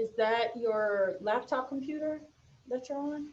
Is that your laptop computer that you're on?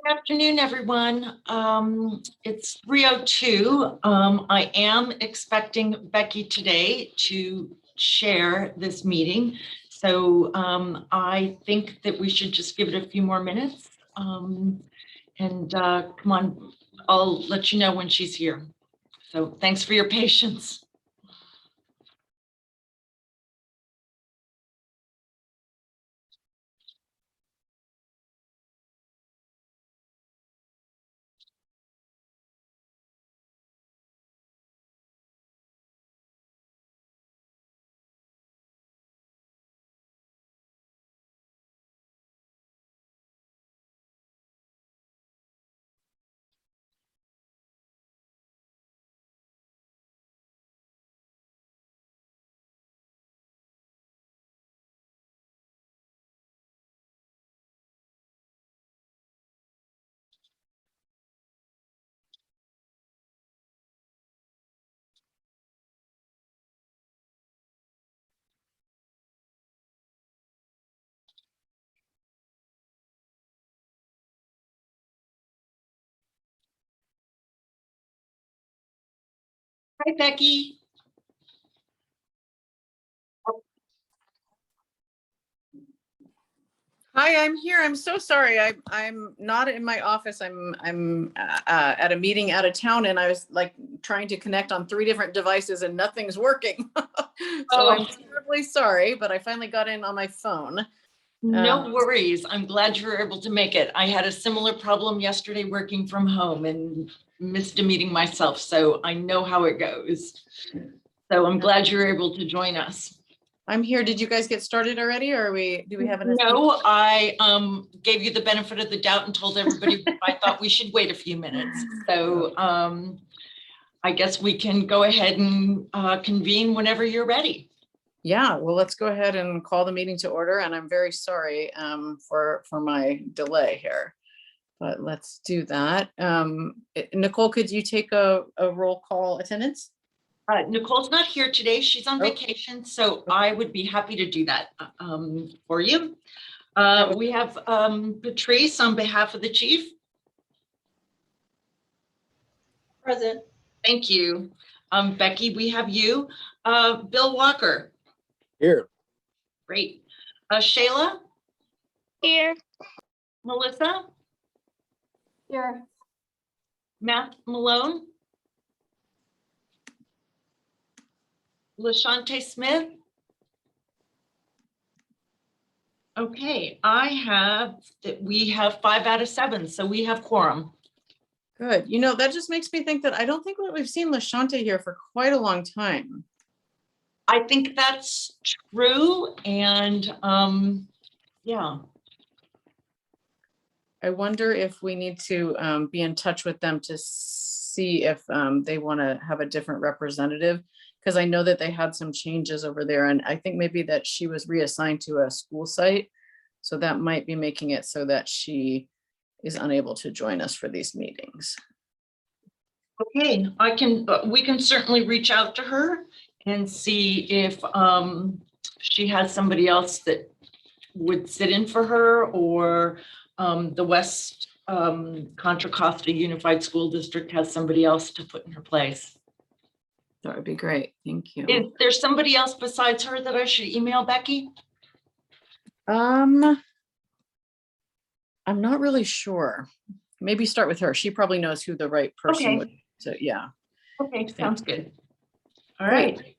Good afternoon, everyone. It's 3:02. I am expecting Becky today to share this meeting. So I think that we should just give it a few more minutes. Come on, I'll let you know when she's here. So thanks for your patience. Hi, Becky. Hi, I'm here. I'm so sorry. I'm not in my office. I'm at a meeting out of town, and I was like trying to connect on 3 different devices, and nothing's working. So I'm terribly sorry, but I finally got in on my phone. No worries. I'm glad you were able to make it. I had a similar problem yesterday working from home and missed a meeting myself, so I know how it goes. So I'm glad you were able to join us. I'm here. Did you guys get started already, or do we have an? No, I gave you the benefit of the doubt and told everybody I thought we should wait a few minutes. So I guess we can go ahead and convene whenever you're ready. Yeah, well, let's go ahead and call the meeting to order, and I'm very sorry for my delay here, but let's do that. Nicole, could you take a roll call attendance? Nicole's not here today. She's on vacation, so I would be happy to do that for you. We have Patrice on behalf of the chief. Present. Thank you. Becky, we have you. Bill Walker. Here. Great. Shayla? Here. Melissa? Here. Matt Malone? LaShante Smith? Okay, we have 5 out of 7, so we have quorum. Good. You know, that just makes me think that I don't think we've seen LaShante here for quite a long time. I think that's true, and yeah. I wonder if we need to be in touch with them to see if they want to have a different representative, because I know that they had some changes over there, and I think maybe that she was reassigned to a school site, so that might be making it so that she is unable to join us for these meetings. Okay, we can certainly reach out to her and see if she has somebody else that would sit in for her, or the West Contra Costa Unified School District has somebody else to put in her place. That would be great. Thank you. Is there somebody else besides her that I should email, Becky? I'm not really sure. Maybe start with her. She probably knows who the right person would. So yeah. Okay, sounds good. All right.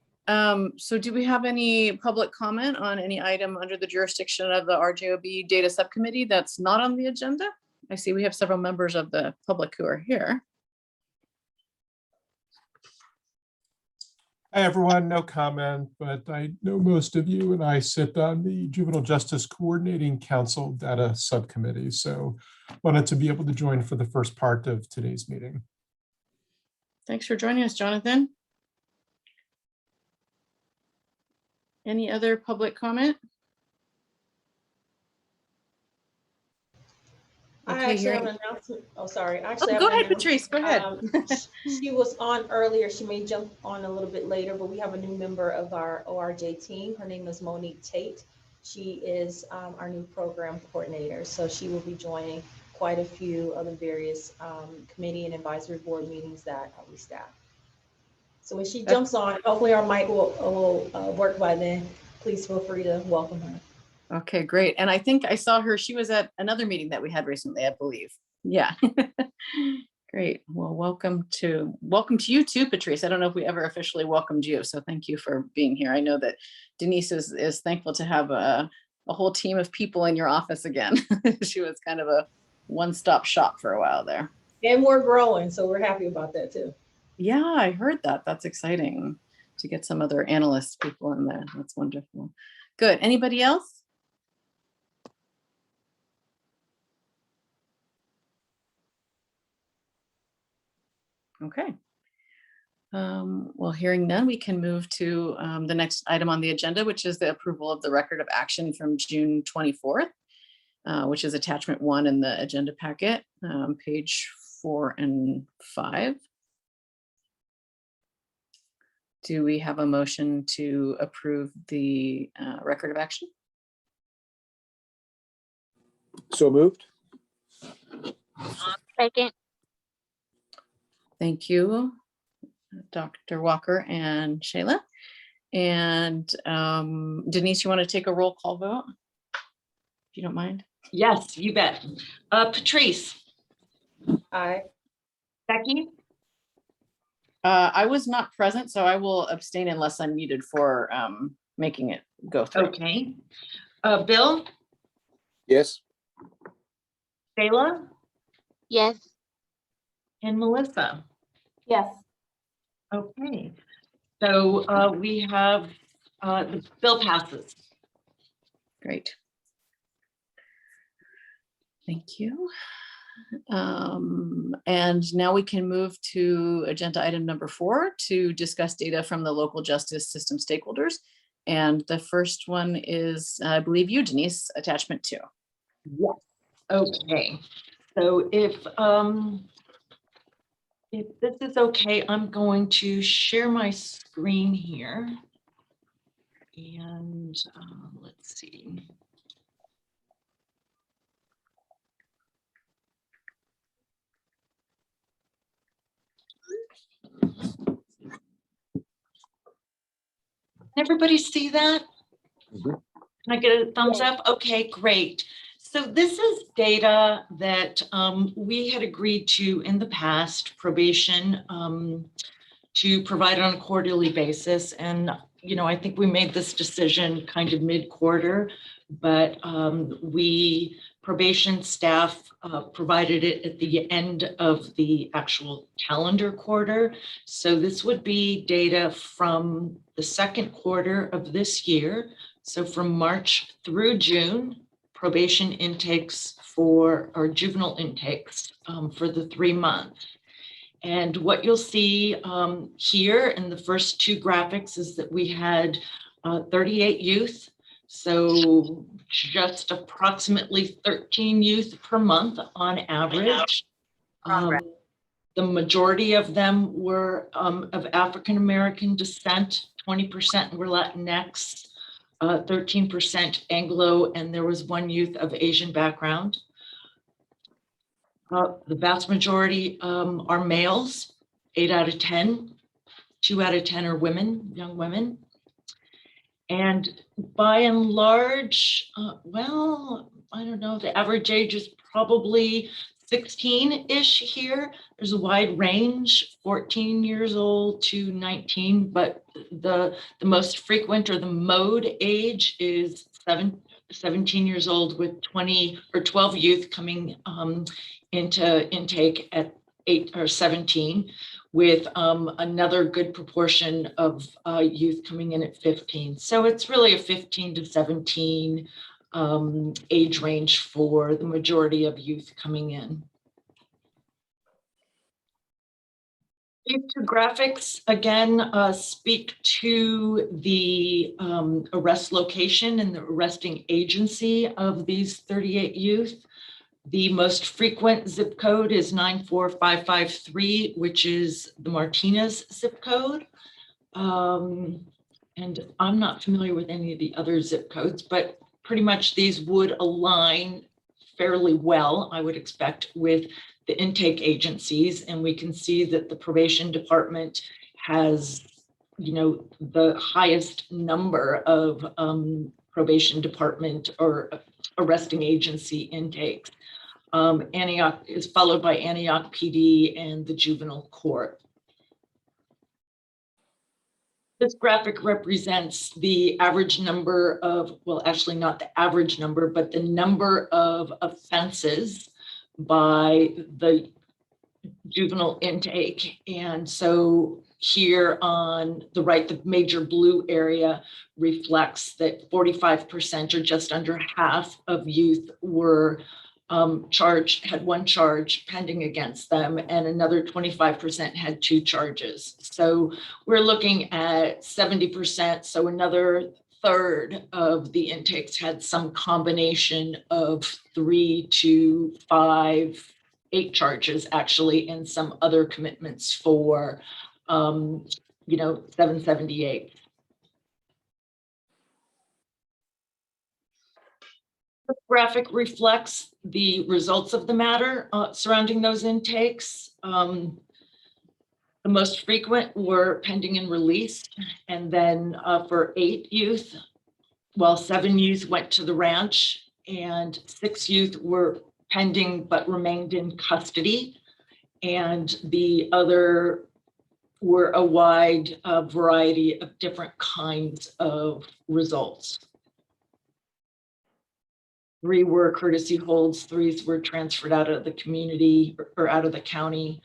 So do we have any public comment on any item under the jurisdiction of the RJOB Data Subcommittee that's not on the agenda? I see we have several members of the public who are here. Hi, everyone. No comment, but I know most of you, and I sit on the Juvenile Justice Coordinating Council Data Subcommittee, so wanted to be able to join for the first part of today's meeting. Thanks for joining us, Jonathan. Any other public comment? I actually have an announcement. Oh, sorry. Go ahead, Patrice. Go ahead. She was on earlier. She may jump on a little bit later, but we have a new member of our ORJ team. Her name is Monique Tate. She is our new program coordinator. So she will be joining quite a few of the various committee and advisory board meetings that we staff. So when she jumps on, hopefully our mic will work by then. Please feel free to welcome her. Okay, great. And I think I saw her, she was at another meeting that we had recently, I believe. Yeah. Great. Well, welcome to you too, Patrice. I don't know if we ever officially welcomed you, so thank you for being here. I know that Denise is thankful to have a whole team of people in your office again. She was kind of a one-stop shop for a while there. And we're growing, so we're happy about that too. Yeah, I heard that. That's exciting to get some other analyst people in there. That's wonderful. Good. Anybody else? Okay. Well, hearing none, we can move to the next item on the agenda, which is the approval of the record of action from June 24th, which is attachment 1 in the agenda packet, page 4 and 5. Do we have a motion to approve the record of action? So moved. Second. Thank you, Dr. Walker and Shayla. And Denise, you want to take a roll call vote? If you don't mind. Yes, you bet. Patrice, Aye. Becky, I was not present, so I will abstain unless I'm needed for making it go through. okay. Bill, Yes. Shayla, Yes. and Melissa. Yes. Okay, so we have the bill passes. Great. Thank you. And now we can move to agenda item number 4 to discuss data from the local justice system stakeholders. And the first one is, I believe you, Denise, attachment 2. Yes. Okay, so if this is okay, I'm going to share my screen here. And let's see. Can everybody see that? Mhm. Can I get a thumbs up? Okay, great. So this is data that we had agreed to in the past, probation, to provide on a quarterly basis. And, you know, I think we made this decision kind of mid-quarter, but probation staff provided it at the end of the actual calendar quarter. So this would be data from the second quarter of this year. So from March through June, probation intakes or juvenile intakes for the 3 months. And what you'll see here in the first 2 graphics is that we had 38 youth. So just approximately 13 youth per month on average. The majority of them were of African-American descent, 20% were Latinx, 13% Anglo, and there was 1 youth of Asian background. The vast majority are males, 8 out of 10, 2 out of 10 are women, young women. And by and large, well, I don't know, the average age is probably 16-ish here. There's a wide range, 14 years old to 19, but the most frequent or the mode age is 17 years old with 20 or 12 youth coming into intake at 8 or 17, with another good proportion of youth coming in at 15. So it's really a 15 to 17 age range for the majority of youth coming in. These 2 graphics again speak to the arrest location and the arresting agency of these 38 youth. The most frequent zip code is 94553, which is the Martinez zip code. And I'm not familiar with any of the other zip codes, but pretty much these would align fairly well, I would expect, with the intake agencies. And we can see that the probation department has, the highest number of probation department or arresting agency intakes. Antioch is followed by Antioch PD and the juvenile court. This graphic represents the average number of, well, actually not the average number, but the number of offenses by the juvenile intake. And so here on the right, the major blue area reflects that 45% or just under half of youth were had one charge pending against them, and another 25% had 2 charges. So we're looking at 70%. So another third of the intakes had some combination of 3 to 5, 8 charges actually, and some other commitments for 778. The graphic reflects the results of the matter surrounding those intakes. The most frequent were pending and released, and then for 8 youth, 7 youth went to the ranch, and 6 youth were pending but remained in custody, and the other were a wide variety of different kinds of results. 3 were courtesy holds, 3 were transferred out of the community or out of the county.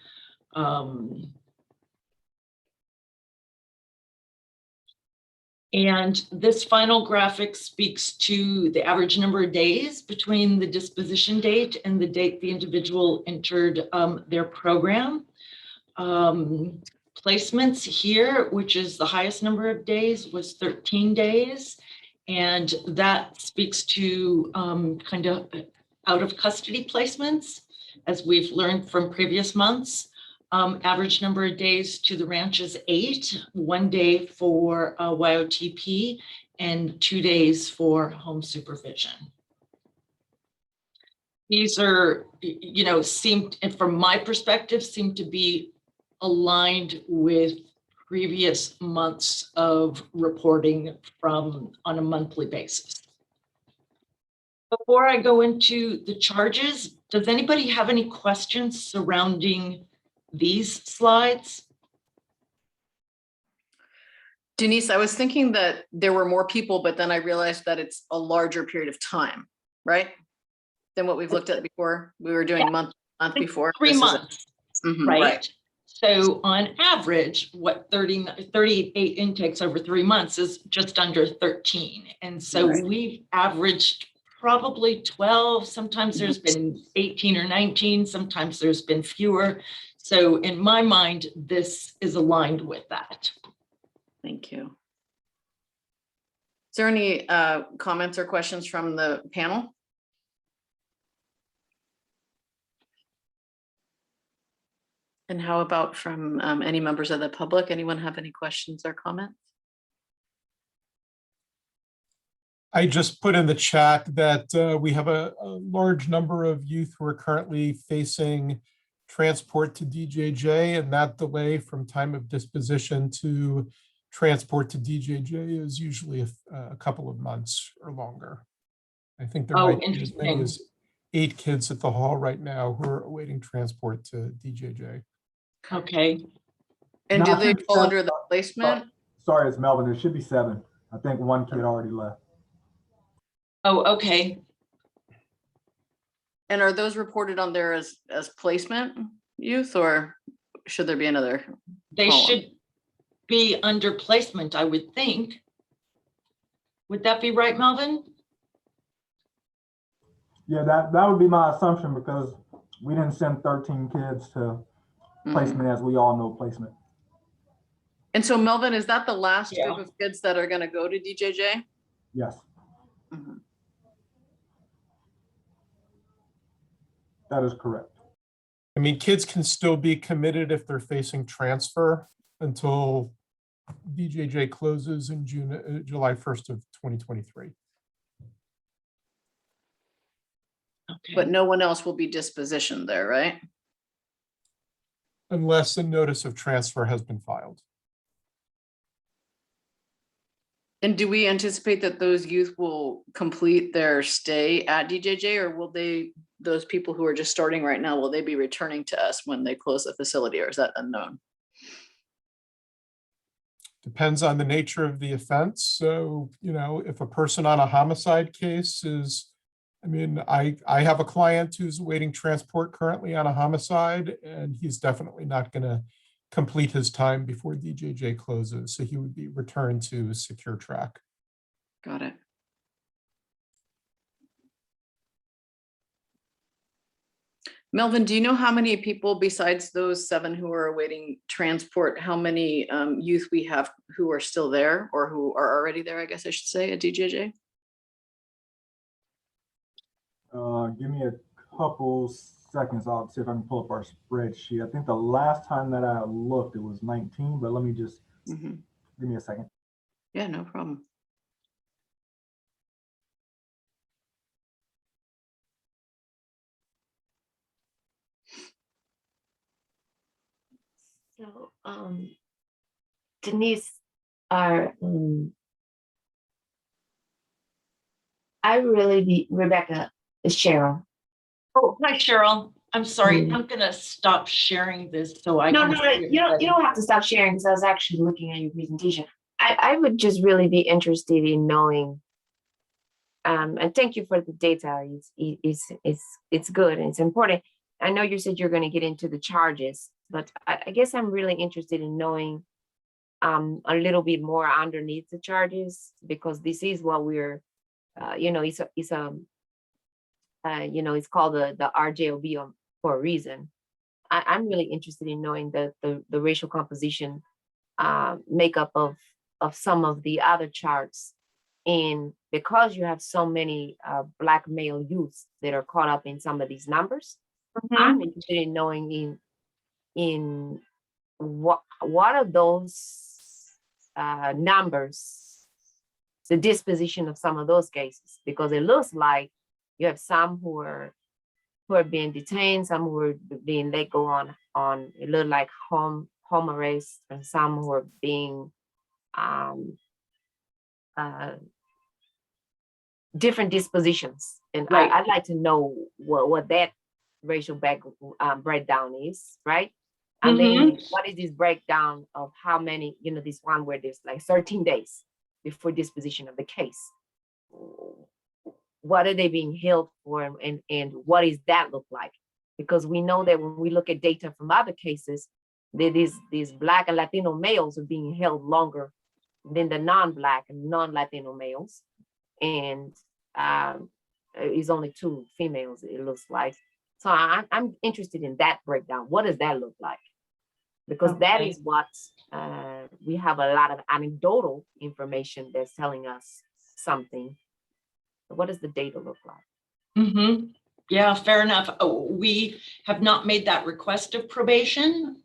And this final graphic speaks to the average number of days between the disposition date and the date the individual entered their program. Placements here, which is the highest number of days, was 13 days. And that speaks to kind of out of custody placements, as we've learned from previous months. Average number of days to the ranch is 8, 1 day for YOTP and 2 days for home supervision. These are, and from my perspective, seem to be aligned with previous months of reporting on a monthly basis. Before I go into the charges, does anybody have any questions surrounding these slides? Denise, I was thinking that there were more people, but then I realized that it's a larger period of time, right? Than what we've looked at before. We were doing month before. 3 months, right? Right. So on average, 38 intakes over 3 months is just under 13. And so Right. we've averaged probably 12. Sometimes there's been 18 or 19. Sometimes there's been fewer. So in my mind, this is aligned with that. Thank you. Is there any comments or questions from the panel? And how about from any members of the public? Anyone have any questions or comments? I just put in the chat that we have a large number of youth who are currently facing transport to DJJ, and that delay from time of disposition to transport to DJJ is usually a couple of months or longer. I think there might be as many as 8 kids at the hall right now who are awaiting transport to DJJ. Okay. And No, do I they think fall so. under the placement? Sorry, it's Melvin. There should be 7. I think 1 kid already left. Oh, okay. And are those reported on there as placement youth, or should there be another? They column? should be under placement, I would think. Would that be right, Melvin? Yeah, that would be my assumption because we didn't send 13 kids to placement, as we all know placement. And so Melvin, is that the last Yeah. group of kids that are going to go to DJJ? Yes, Mhm. that is correct. I mean, kids can still be committed if they're facing transfer until DJJ closes in July 1st of 2023. but no one else will be dispositioned there, right? Unless a notice of transfer has been filed. And do we anticipate that those youth will complete their stay at DJJ, or will those people who are just starting right now, will they be returning to us when they close the facility, or is that unknown? Depends on the nature of the offense. So, if a person on a homicide case is, I have a client who's awaiting transport currently on a homicide, and he's definitely not going to complete his time before DJJ closes. So he would be returned to secure track. Got it. Melvin, do you know how many people besides those 7 who are awaiting transport, how many youth we have who are still there or who are already there, I guess I should say, at DJJ? Give me a couple seconds. I'll see if I can pull up our spreadsheet. I think the last time that I looked, it was 19, but let me just, give me a second. Yeah, no problem. So, Denise, I really be Rebecca, Cheryl. Oh, hi, Cheryl. I'm sorry. Mm. I'm gonna stop sharing this so I No, can. no, no, see you don't have to stop sharing because I was actually looking at your presentation. I would just really be interested in knowing, and thank you for the data. It's good and it's important. I know you said you're going to get into the charges, but I guess I'm really interested in knowing a little bit more underneath the charges, because this is what we're, it's called the RJOB for a reason. I'm really interested in knowing the racial composition makeup of some of the other charts. And because you have so many Black male youths that are caught up in some of these numbers, I'm interested in knowing in what are those numbers, the disposition of some of those cases, because it looks like you have some who are being detained, some who are being let go on it look like home arrest, and some who are being different dispositions. And Right. I'd like to know what that racial breakdown is, right? And then what is this breakdown of how many, this one where there's like 13 days before disposition of the case. What are they being held for, and what does that look like? Because we know that when we look at data from other cases, that these Black and Latino males are being held longer than the non-Black and non-Latino males. And it's only 2 females, it looks like. So I'm interested in that breakdown. What does that look like? Because that is what we have a lot of anecdotal information that's telling us something. What does the data look like? Yeah, fair enough. Oh, we have not made that request of probation.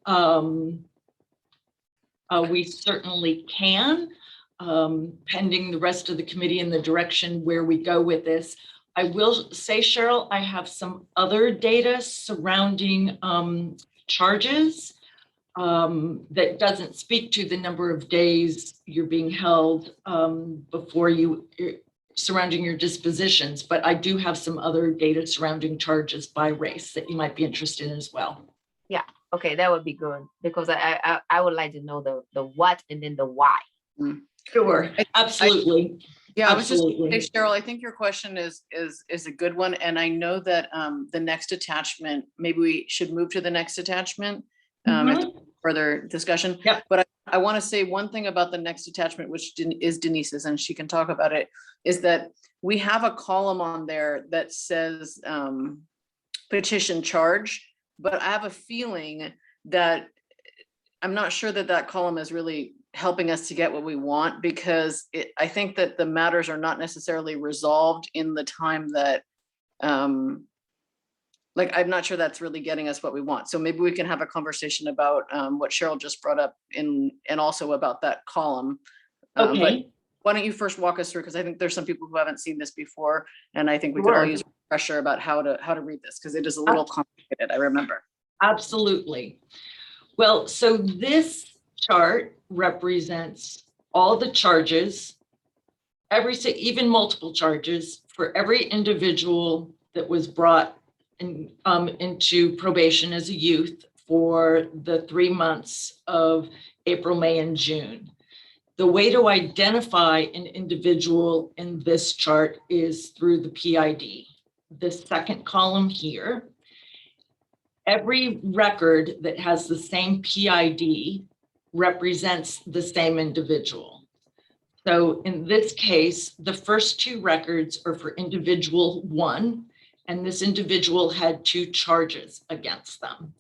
We certainly can, pending the rest of the committee and the direction where we go with this. I will say, Cheryl, I have some other data surrounding charges that doesn't speak to the number of days you're being held before surrounding your dispositions, but I do have some other data surrounding charges by race that you might be interested in as well. Yeah, okay, that would be good, because I would like to know the what and then the why. Sure, absolutely. Yeah, Absolutely. I was just saying, Cheryl, I think your question is a good one. And I know that the next attachment, maybe we should move to the next attachment after further discussion. Yep. But I want to say one thing about the next attachment, which is Denise's, and she can talk about it, is that we have a column on there that says petition charge, but I have a feeling that I'm not sure that column is really helping us to get what we want, because I think that the matters are not necessarily resolved in the time that, I'm not sure that's really getting us what we want. So maybe we can have a conversation about what Cheryl just brought up and also about that column. Okay. But why don't you first walk us through, because I think there's some people who haven't seen this before, and I think we could all use refresher about how to read this, because it is a little complicated, I remember. Absolutely. Well, so this chart represents all the charges, even multiple charges for every individual that was brought into probation as a youth for the 3 months of April, May, and June. The way to identify an individual in this chart is through the PID. The second column here, every record that has the same PID represents the same individual. So in this case, the first 2 records are for individual 1, and this individual had 2 charges against them.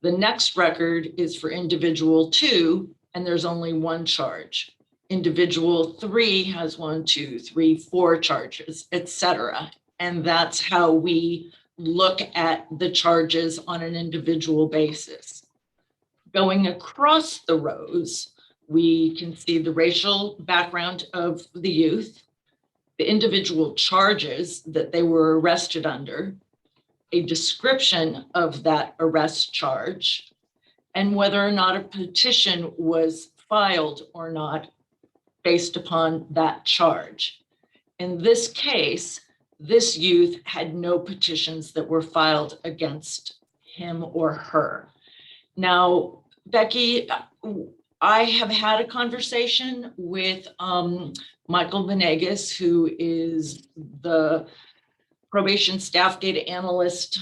The next record is for individual 2, and there's only 1 charge. Individual 3 has 1, 2, 3, 4 charges, etc. And that's how we look at the charges on an individual basis. Going across the rows, we can see the racial background of the youth, the individual charges that they were arrested under, a description of that arrest charge, and whether or not a petition was filed or not based upon that charge. In this case, this youth had no petitions that were filed against him or her. Now, Becky, I have had a conversation with Michael Venegas, who is the probation staff data analyst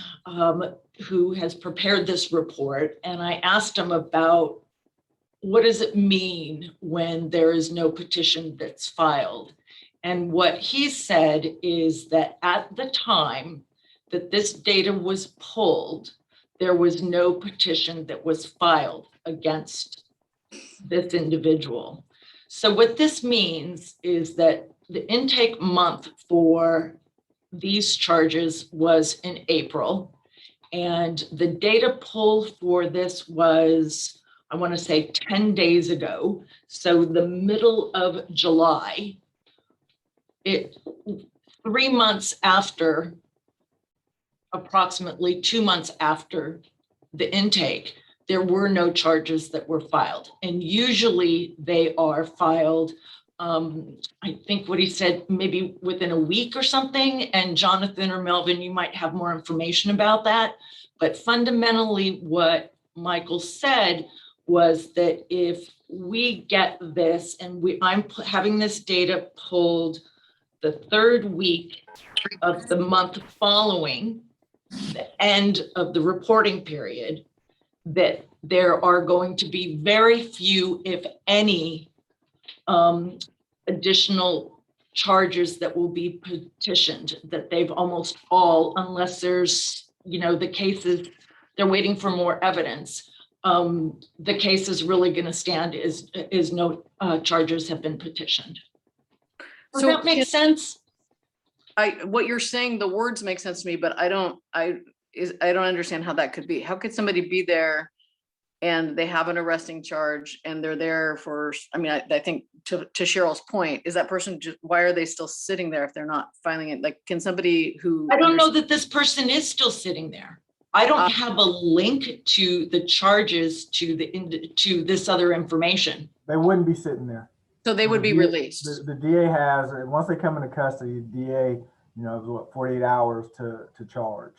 who has prepared this report. And I asked him about what does it mean when there is no petition that's filed? And what he said is that at the time that this data was pulled, there was no petition that was filed against this individual. So what this means is that the intake month for these charges was in April, and the data pull for this was, I want to say 10 days ago. So the middle of July, 3 months after, approximately 2 months after the intake, there were no charges that were filed. And usually they are filed, I think what he said, maybe within a week or something. And Jonathan or Melvin, you might have more information about that. But fundamentally what Michael said was that if we get this and I'm having this data pulled the 3rd week of the month following the end of the reporting period, that there are going to be very few, if any, additional charges that will be petitioned, that they've almost all, unless there's, the cases, they're waiting for more evidence. The case is really going to stand is no charges have been petitioned. Does that make sense? What you're saying, the words make sense to me, but I don't understand how that could be. How could somebody be there and they have an arresting charge and they're there for, I think to Cheryl's point, is that person why are they still sitting there if they're not filing it? Like, can somebody who— I don't know that this person is still sitting there. I don't have a link to the charges to this other information. They wouldn't be sitting there. So they would be released. The DA has, once they come into custody, the DA, is 48 hours to charge,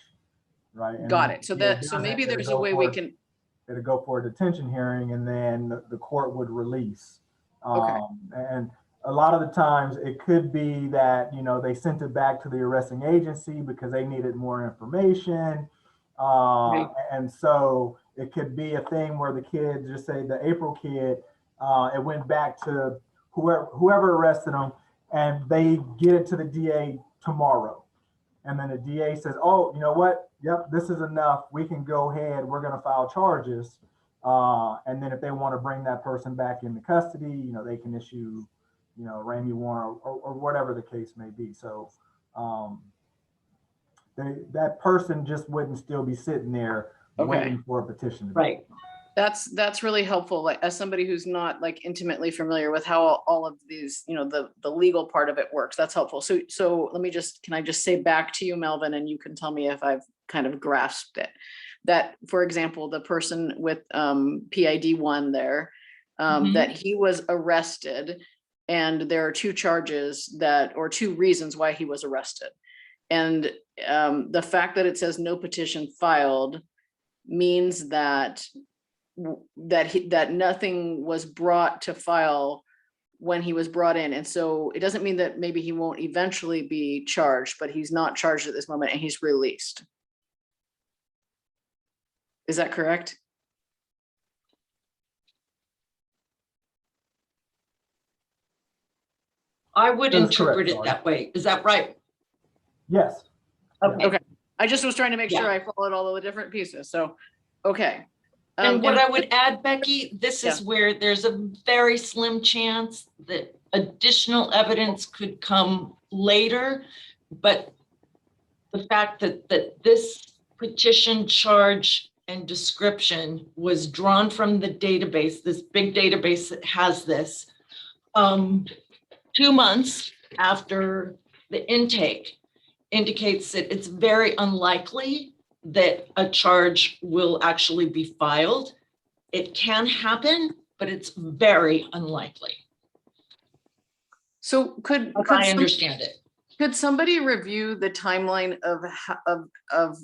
right? And got it. So maybe there's a way we can— it'll go for a detention hearing, and then the court would release. Okay. And a lot of the times it could be that, they sent it back to the arresting agency because they needed more information. Right. And so it could be a thing where the kid, just say the April kid, it went back to whoever arrested them, and they get it to the DA tomorrow. And then the DA says, oh, you know what? Yep, this is enough. We can go ahead. We're going to file charges. And then if they want to bring that person back into custody, they can issue, Ramey warrant or whatever the case may be. So that person just wouldn't still be sitting there waiting for a petition. Right. That's really helpful, like as somebody who's not like intimately familiar with how all of these, the legal part of it works, that's helpful. So can I just say back to you, Melvin, and you can tell me if I've kind of grasped it. That, for example, the person with PID 1 there, that he was arrested, and there are two charges or two reasons why he was arrested. And the fact that it says no petition filed means that nothing was brought to file when he was brought in. And so it doesn't mean that maybe he won't eventually be charged, but he's not charged at this moment and he's released. Is that correct? I would That is interpret correct, it sorry. that way. Is that right? Yes. Okay. Okay. I just was trying to make sure Yeah. I followed all of the different pieces. So, okay. And what I would add, Becky, this is where there's a very slim chance that additional evidence could come later. But the fact that this petition charge and description was drawn from the database, this big database that has this, 2 months after the intake, indicates that it's very unlikely that a charge will actually be filed. It can happen, but it's very unlikely. So could I understand it. Could somebody review the timeline of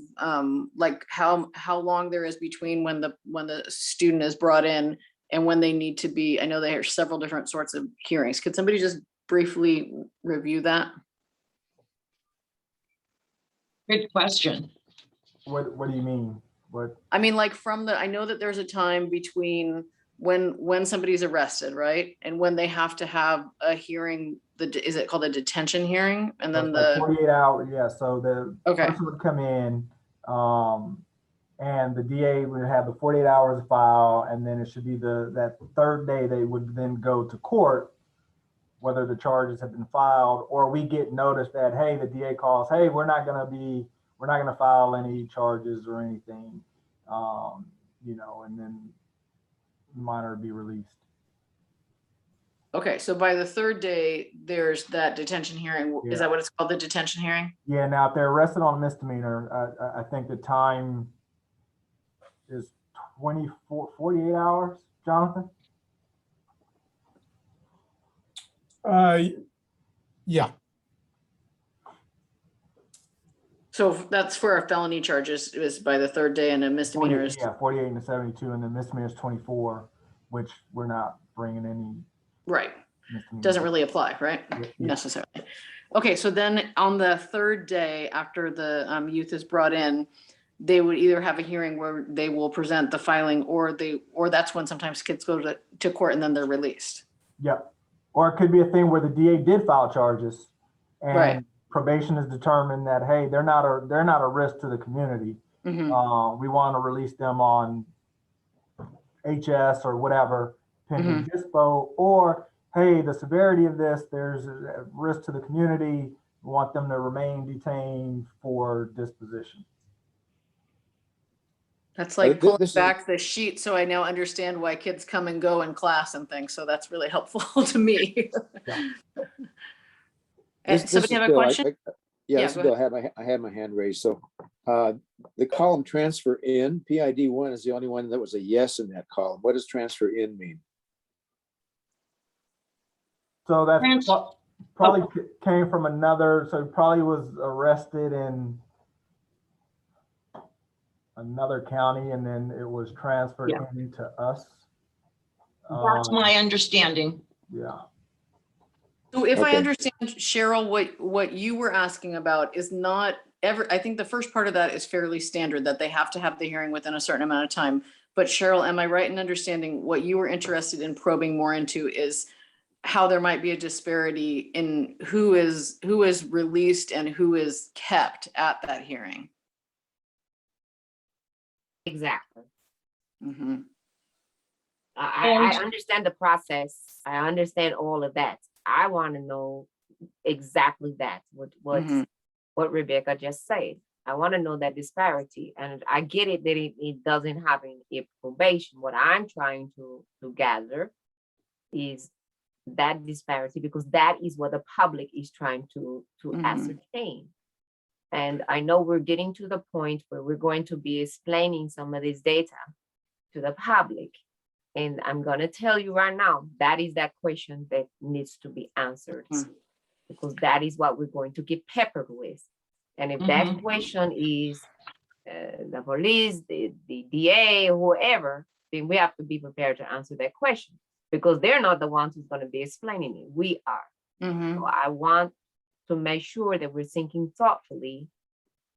like how long there is between when the student is brought in and when they need to be? I know there are several different sorts of hearings. Could somebody just briefly review that? Good question. What do you mean? What? I mean, like I know that there's a time between when somebody's arrested, right? And when they have to have a hearing, is it called a detention hearing? And then Like 48 hours, yeah. So the person would come in, and the DA would have the 48 hours to file, and then it should be that third day they would then go to court, whether the charges have been filed, or we get notice that, hey, the DA calls, hey, we're not gonna file any charges or anything, and then the minor would be released. Okay, so by the third day, there's that detention hearing. Yeah. Is that what it's called, the detention hearing? Yeah, now if they're arrested on a misdemeanor, I think the time is 48 hours, Jonathan? Yeah, So that's for our felony charges, is by the third day, and a misdemeanor is. Yeah, 48 and 72, and then misdemeanor is 24, which we're not bringing any. Right, misdemeanor. doesn't really apply, right? Yeah. Necessarily. Okay, so then on the third day after the youth is brought in, they would either have a hearing where they will present the filing, or that's when sometimes kids go to court and then they're released. Yep. Or it could be a thing where the DA did file charges, and Right. probation has determined that, hey, they're not a risk to the community. Mhm. We want to release them on HS or whatever, pending dispo, or hey, the severity of this, there's a risk to the community. We want them to remain detained for disposition. That's like This pulling is- back the sheet, so I now understand why kids come and go in class and things. So that's really helpful to me. Yeah. And This somebody is have a Bill. question? Yeah, Yeah, this is go Bill. I had my hand raised. So the column transfer in, PID 1 is the only one that was a yes in that column. What does transfer in mean? So that's Trans- probably came from another, so he probably was arrested in another county, and then it was transferred Yeah. into us. That's my understanding. Yeah. So if I Okay. understand, Cheryl, what you were asking about is not ever, I think the first part of that is fairly standard, that they have to have the hearing within a certain amount of time. But Cheryl, am I right in understanding what you were interested in probing more into is how there might be a disparity in who is released and who is kept at that hearing? Exactly. Mm-hmm. I understand the process. I understand all of that. I want to know exactly that, what Rebecca just said. I want to know that disparity. And I get it that it doesn't happen in probation. What I'm trying to gather is that disparity, because that is what the public is trying to ascertain. And I know we're getting to the point where we're going to be explaining some of this data to the public. And I'm going to tell you right now, that is that question that needs to be answered, because that is what we're going to get peppered with. And if that question is the police, the DA, whoever, then we have to be prepared to answer that question, because they're not the ones who's going to be explaining it. We are. So I want to make sure that we're thinking thoughtfully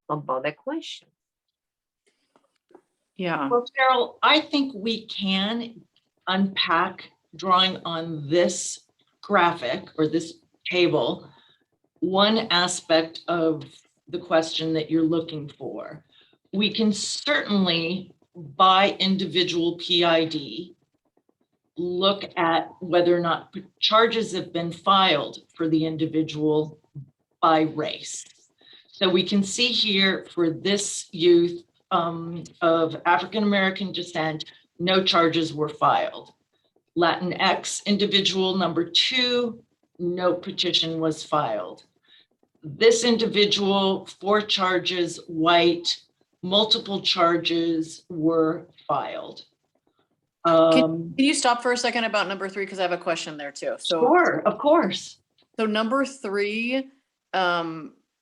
about that question. Yeah. Well, Cheryl, I think we can unpack, drawing on this graphic or this table, one aspect of the question that you're looking for. We can certainly, by individual PID, look at whether or not charges have been filed for the individual by race. So we can see here for this youth of African-American descent, no charges were filed. Latinx individual number 2, no petition was filed. This individual, 4 charges, white, multiple charges were filed. Can you stop for a second about number 3? Because I have a question there too. So, Sure, of course. so number 3,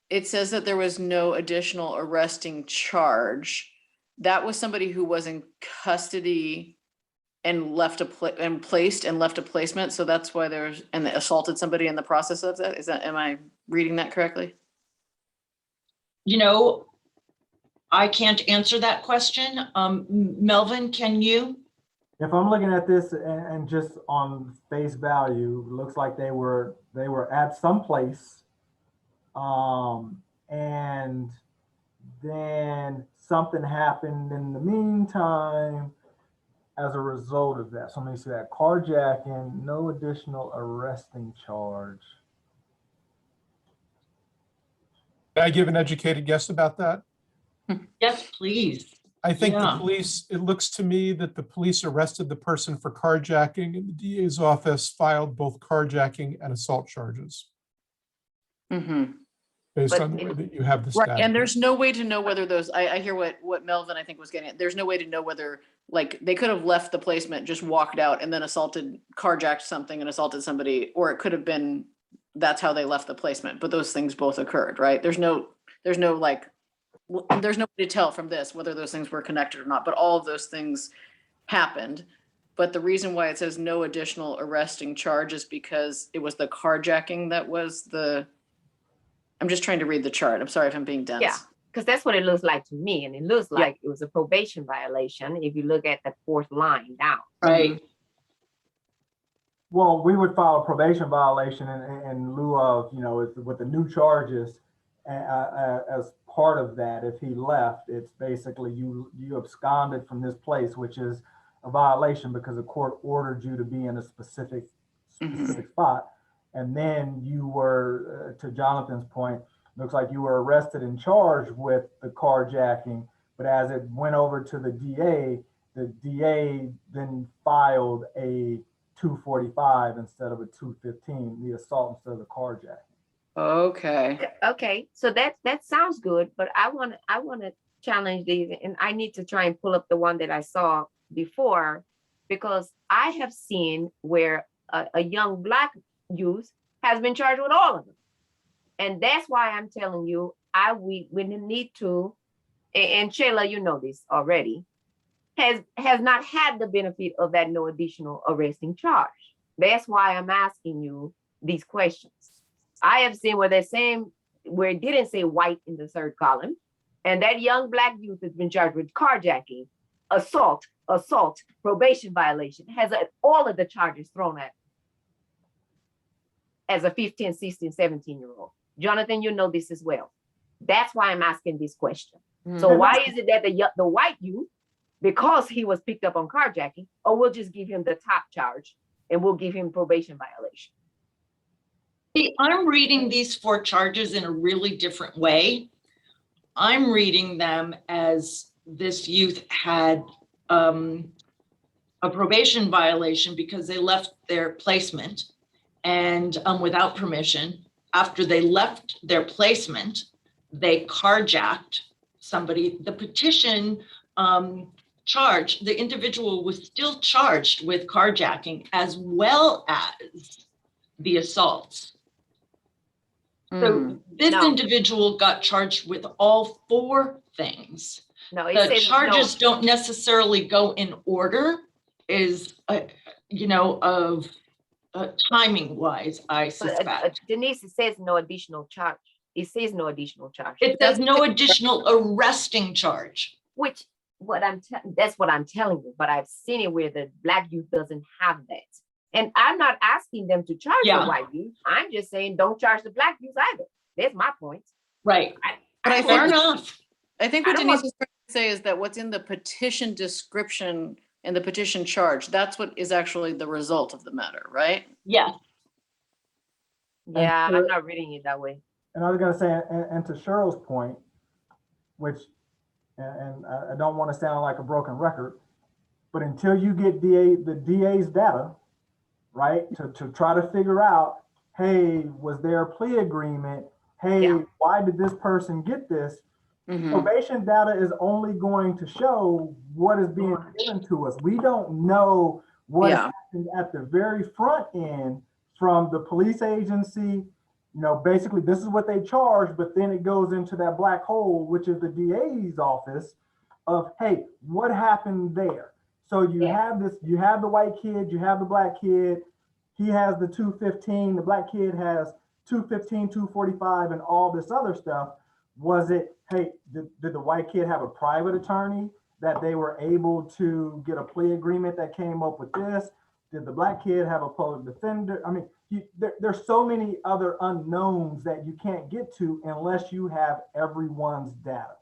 it says that there was no additional arresting charge. That was somebody who was in custody and left placed and left a placement. So that's why there's, and they assaulted somebody in the process of that. Am I reading that correctly? You know, I can't answer that question. Melvin, can you? If I'm looking at this and just on face value, it looks like they were at some place. And then something happened in the meantime as a result of that. So let me see that. Carjacking, no additional arresting charge. Can I give an educated guess about that? Yes, please. I think the Yeah. police, it looks to me that the police arrested the person for carjacking and the DA's office filed both carjacking and assault charges based But on the way that you have the Right, statute. and there's no way to know whether those, I hear what Melvin, I think, was getting at. There's no way to know whether, like, they could have left the placement, just walked out and then carjacked something and assaulted somebody, or it could have been, that's how they left the placement, but those things both occurred, right? There's no way to tell from this whether those things were connected or not, but all of those things happened. But the reason why it says no additional arresting charge is because it was the carjacking that was I'm just trying to read the chart. I'm sorry if I'm being dense. Yeah, because that's what it looks like to me. And it looks like it was a probation violation if you look at the 4th line down. Right. Well, we would file a probation violation in lieu of, with the new charges as part of that. If he left, it's basically you absconded from this place, which is a violation because the court ordered you to be in a specific spot. And then you were, to Jonathan's point, looks like you were arrested and charged with the carjacking, but as it went over to the DA then filed a 245 instead of a 215, the assault instead of the carjacking. Okay. So that sounds good, but I want to challenge these, and I need to try and pull up the one that I saw before, because I have seen where a young Black youth has been charged with all of them. And that's why I'm telling you, we need to, and Shayla, you know this already, has not had the benefit of that no additional arresting charge. That's why I'm asking you these questions. I have seen where they're saying, where it didn't say white in the 3rd column, and that young Black youth has been charged with carjacking, assault, probation violation, has all of the charges thrown at as a 15, 16, 17-year-old. Jonathan, you know this as well. That's why I'm asking this question. So why is it that the white youth, because he was picked up on carjacking, or we'll just give him the top charge and we'll give him probation violation? See, I'm reading these 4 charges in a really different way. I'm reading them as this youth had a probation violation because they left their placement and without permission. After they left their placement, they carjacked somebody. The petition charge, the individual was still charged with carjacking as well as the assaults. So this No. individual got charged with all 4 things. No, it The says charges don't necessarily go in order, is, you know, of timing wise, I suspect. Denise, it says no additional charge. It says no additional charge. It says no additional arresting charge. Which that's what I'm telling you, but I've seen it where the Black youth doesn't have that. And I'm not asking them to charge the white youth. I'm just saying don't charge the Black youth either. That's my point. Right. But I Fair think, enough. I think what I don't Denise want- is trying to say is that what's in the petition description and the petition charge, that's what is actually the result of the matter, right? Yes. Yeah, And I'm not reading it that way. And I was gonna say, and to Cheryl's point, which, and I don't want to sound like a broken record, but until you get the DA's data, right, to try to figure out, hey, was there a plea agreement? Hey, Yeah. why did this person get this? Mhm. Probation data is only going to show what is being given to us. We don't know what Yeah. happened at the very front end from the police agency. You know, basically this is what they charge, but then it goes into that black hole, which is the DA's office of, hey, what happened there? So you have this, you have the white kid, you have the black kid, he has the 215, the black kid has 215, 245, and all this other stuff. Was it, hey, did the white kid have a private attorney that they were able to get a plea agreement that came up with this? Did the black kid have a public defender? I mean, there's so many other unknowns that you can't get to unless you have everyone's data.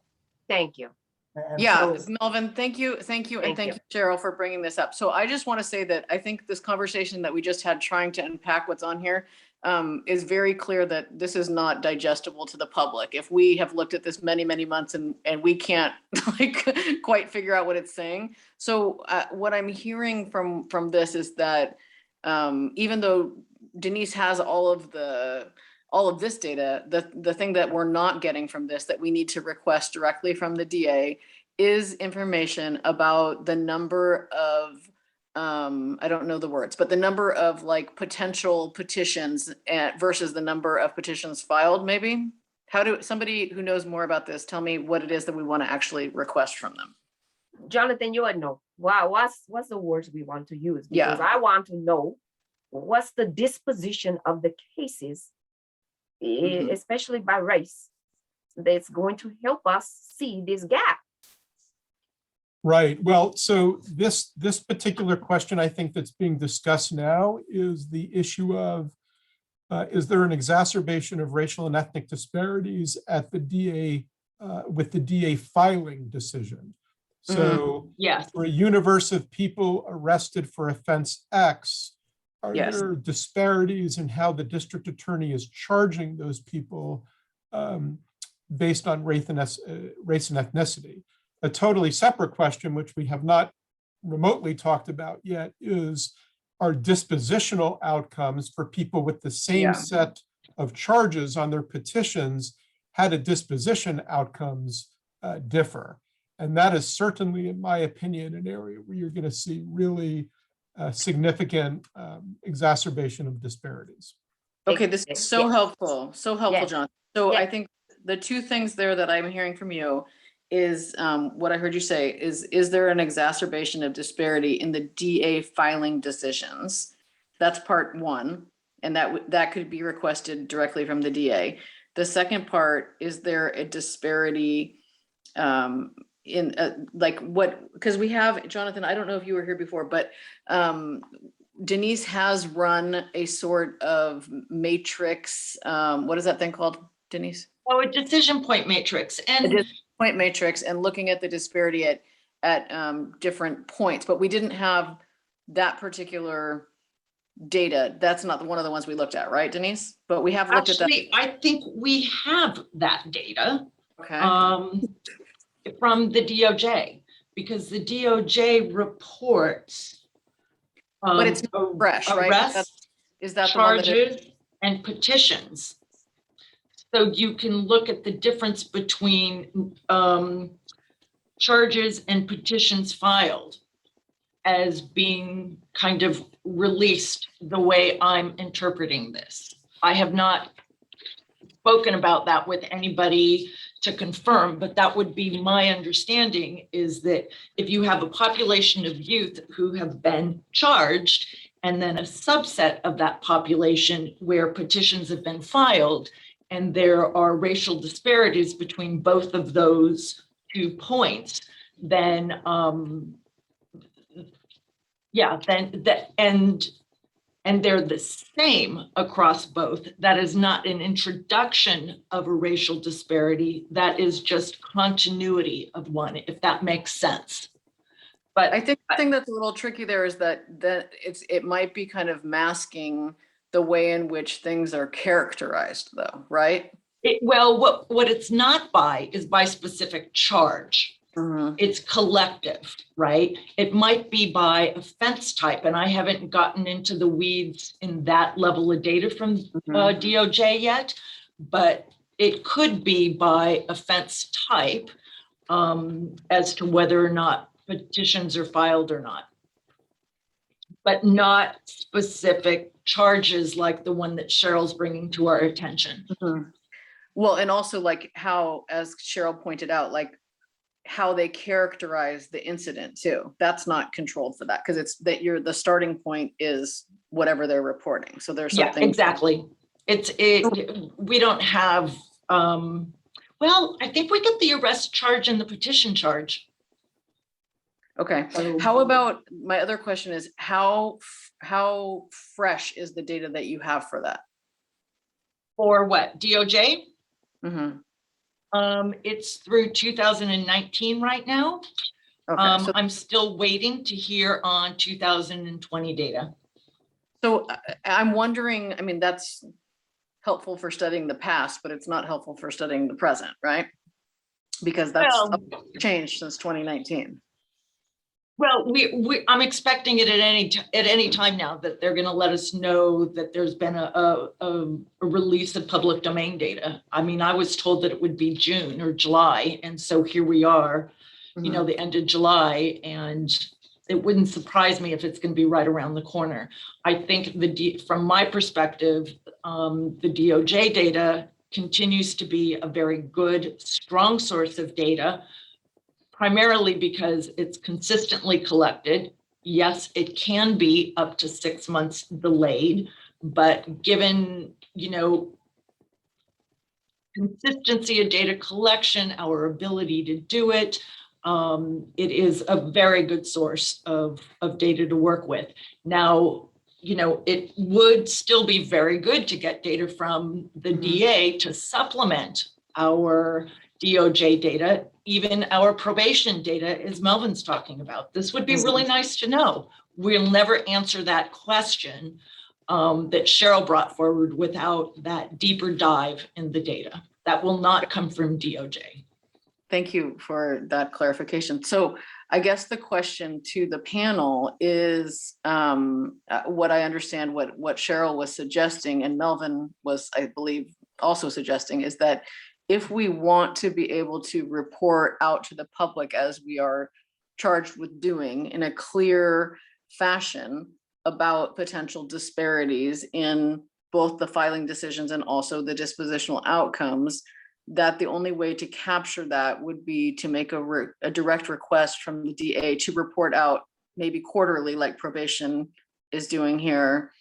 Thank you. And Yeah, so- Melvin, thank you, and Thank thank you. you, Cheryl, for bringing this up. So I just want to say that I think this conversation that we just had trying to unpack what's on here is very clear that this is not digestible to the public. If we have looked at this many, many months and we can't like quite figure out what it's saying. So what I'm hearing from this is that even though Denise has all of this data, the thing that we're not getting from this that we need to request directly from the DA is information about the number of I don't know the words, but the number of like potential petitions versus the number of petitions filed, maybe. Somebody who knows more about this, tell me what it is that we want to actually request from them. Jonathan, you would know. Wow, what's the words we want to use? Yeah. Because I want to know what's the disposition of the cases, Mhm. especially by race, that's going to help us see this gap. Right. Well, so this particular question, I think that's being discussed now is the issue of, is there an exacerbation of racial and ethnic disparities at the DA, with the DA filing decision? So Yes. for a universe of people arrested for offense X, are Yes. there disparities in how the district attorney is charging those people based on race and ethnicity? A totally separate question, which we have not remotely talked about yet, is are dispositional outcomes for people with the same Yeah. set of charges on their petitions, how do disposition outcomes differ? And that is certainly, in my opinion, an area where you're going to see really significant exacerbation of disparities. Okay, this is so Yes. helpful, Yes. John. So I Yes. think the two things there that I'm hearing from you is what I heard you say is there an exacerbation of disparity in the DA filing decisions? That's part one, and that could be requested directly from the DA. The second part, is there a disparity in like what, because we have, Jonathan, I don't know if you were here before, but Denise has run a sort of matrix, what is that thing called, Denise? Oh, a decision point matrix. And Point matrix and looking at the disparity at different points, but we didn't have that particular data. That's not one of the ones we looked at, right, Denise? But we have looked at that. actually, I think we have that data. Okay. From the DOJ, because the DOJ reports But it's not fresh, right? arrests, Is that the one that is? charges, and petitions. So you can look at the difference between charges and petitions filed as being kind of released the way I'm interpreting this. I have not spoken about that with anybody to confirm, but that would be my understanding, is that if you have a population of youth who have been charged and then a subset of that population where petitions have been filed, and there are racial disparities between both of those 2 points, then and they're the same across both. That is not an introduction of a racial disparity. That is just continuity of one, if that makes sense. But I think the thing that's a little tricky there is that it might be kind of masking the way in which things are characterized, though, right? Well, what it's not by is by specific charge. Mhm. It's collective, right? It might be by offense type, and I haven't gotten into the weeds in that level of data from DOJ yet, but it could be by offense type as to whether or not petitions are filed or not, but not specific charges like the one that Cheryl's bringing to our attention. Mhm. Well, and also like how, as Cheryl pointed out, like how they characterize the incident too. That's not controlled for that, because it's that the starting point is whatever they're reporting. So there's something. Yeah, exactly. We don't have, well, I think we get the arrest charge and the petition charge. Okay. So- How about, my other question is, how fresh is the data that you have for that? For what, DOJ? Mhm. It's through 2019 right now. Okay, so I'm still waiting to hear on 2020 data. I'm wondering, I mean, that's helpful for studying the past, but it's not helpful for studying the present, right? Because that's changed since 2019. Well, I'm expecting it at any time now that they're going to let us know that there's been a release of public domain data. I mean, I was told that it would be June or July, and so here we are, you know, the end of July, and it wouldn't surprise me if it's going to be right around the corner. I think from my perspective, the DOJ data continues to be a very good, strong source of data, primarily because it's consistently collected. Yes, it can be up to 6 months delayed, but given, you know, consistency of data collection, our ability to do it, it is a very good source of data to work with. Now, you know, it would still be very good to get data from the DA to supplement our DOJ data, even our probation data, as Melvin's talking about. This would be really nice to know. We'll never answer that question that Cheryl brought forward without that deeper dive in the data. That will not come from DOJ. Thank you for that clarification. So I guess the question to the panel is what I understand what Cheryl was suggesting, and Melvin was, I believe, also suggesting, is that if we want to be able to report out to the public, as we are charged with doing, in a clear fashion about potential disparities in both the filing decisions and also the dispositional outcomes, that the only way to capture that would be to make a direct request from the DA to report out maybe quarterly, like probation is doing here,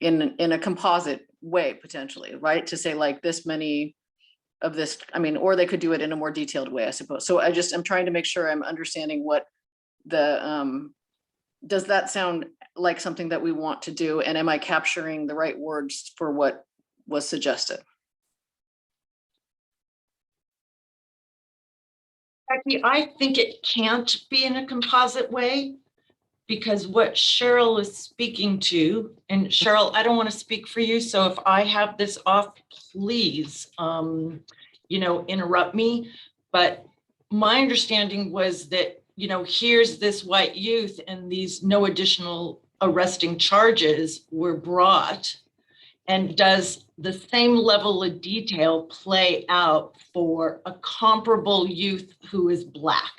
in a composite way, potentially, right? To say like this many of this, I mean, or they could do it in a more detailed way, I suppose. So I'm trying to make sure I'm understanding what does that sound like something that we want to do? And am I capturing the right words for what was suggested? Becky, I think it can't be in a composite way, because what Cheryl is speaking to, and Cheryl, I don't want to speak for you, so if I have this off, please, interrupt me. But my understanding was that, here's this white youth and these no additional arresting charges were brought. And does the same level of detail play out for a comparable youth who is Black?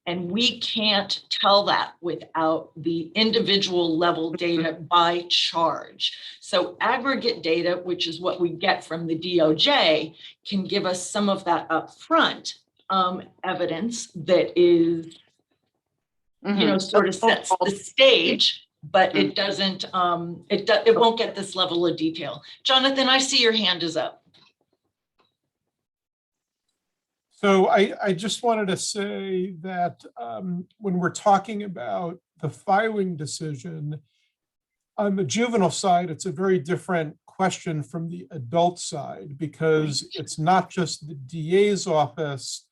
And we can't tell that without the individual level data by charge. So aggregate data, which is what we get from the DOJ, can give us some of that upfront evidence that is, sort of sets the stage, but it doesn't, it won't get this level of detail. Jonathan, I see your hand is up. So I just wanted to say that when we're talking about the filing decision, on the juvenile side, it's a very different question from the adult side, because it's not just the DA's office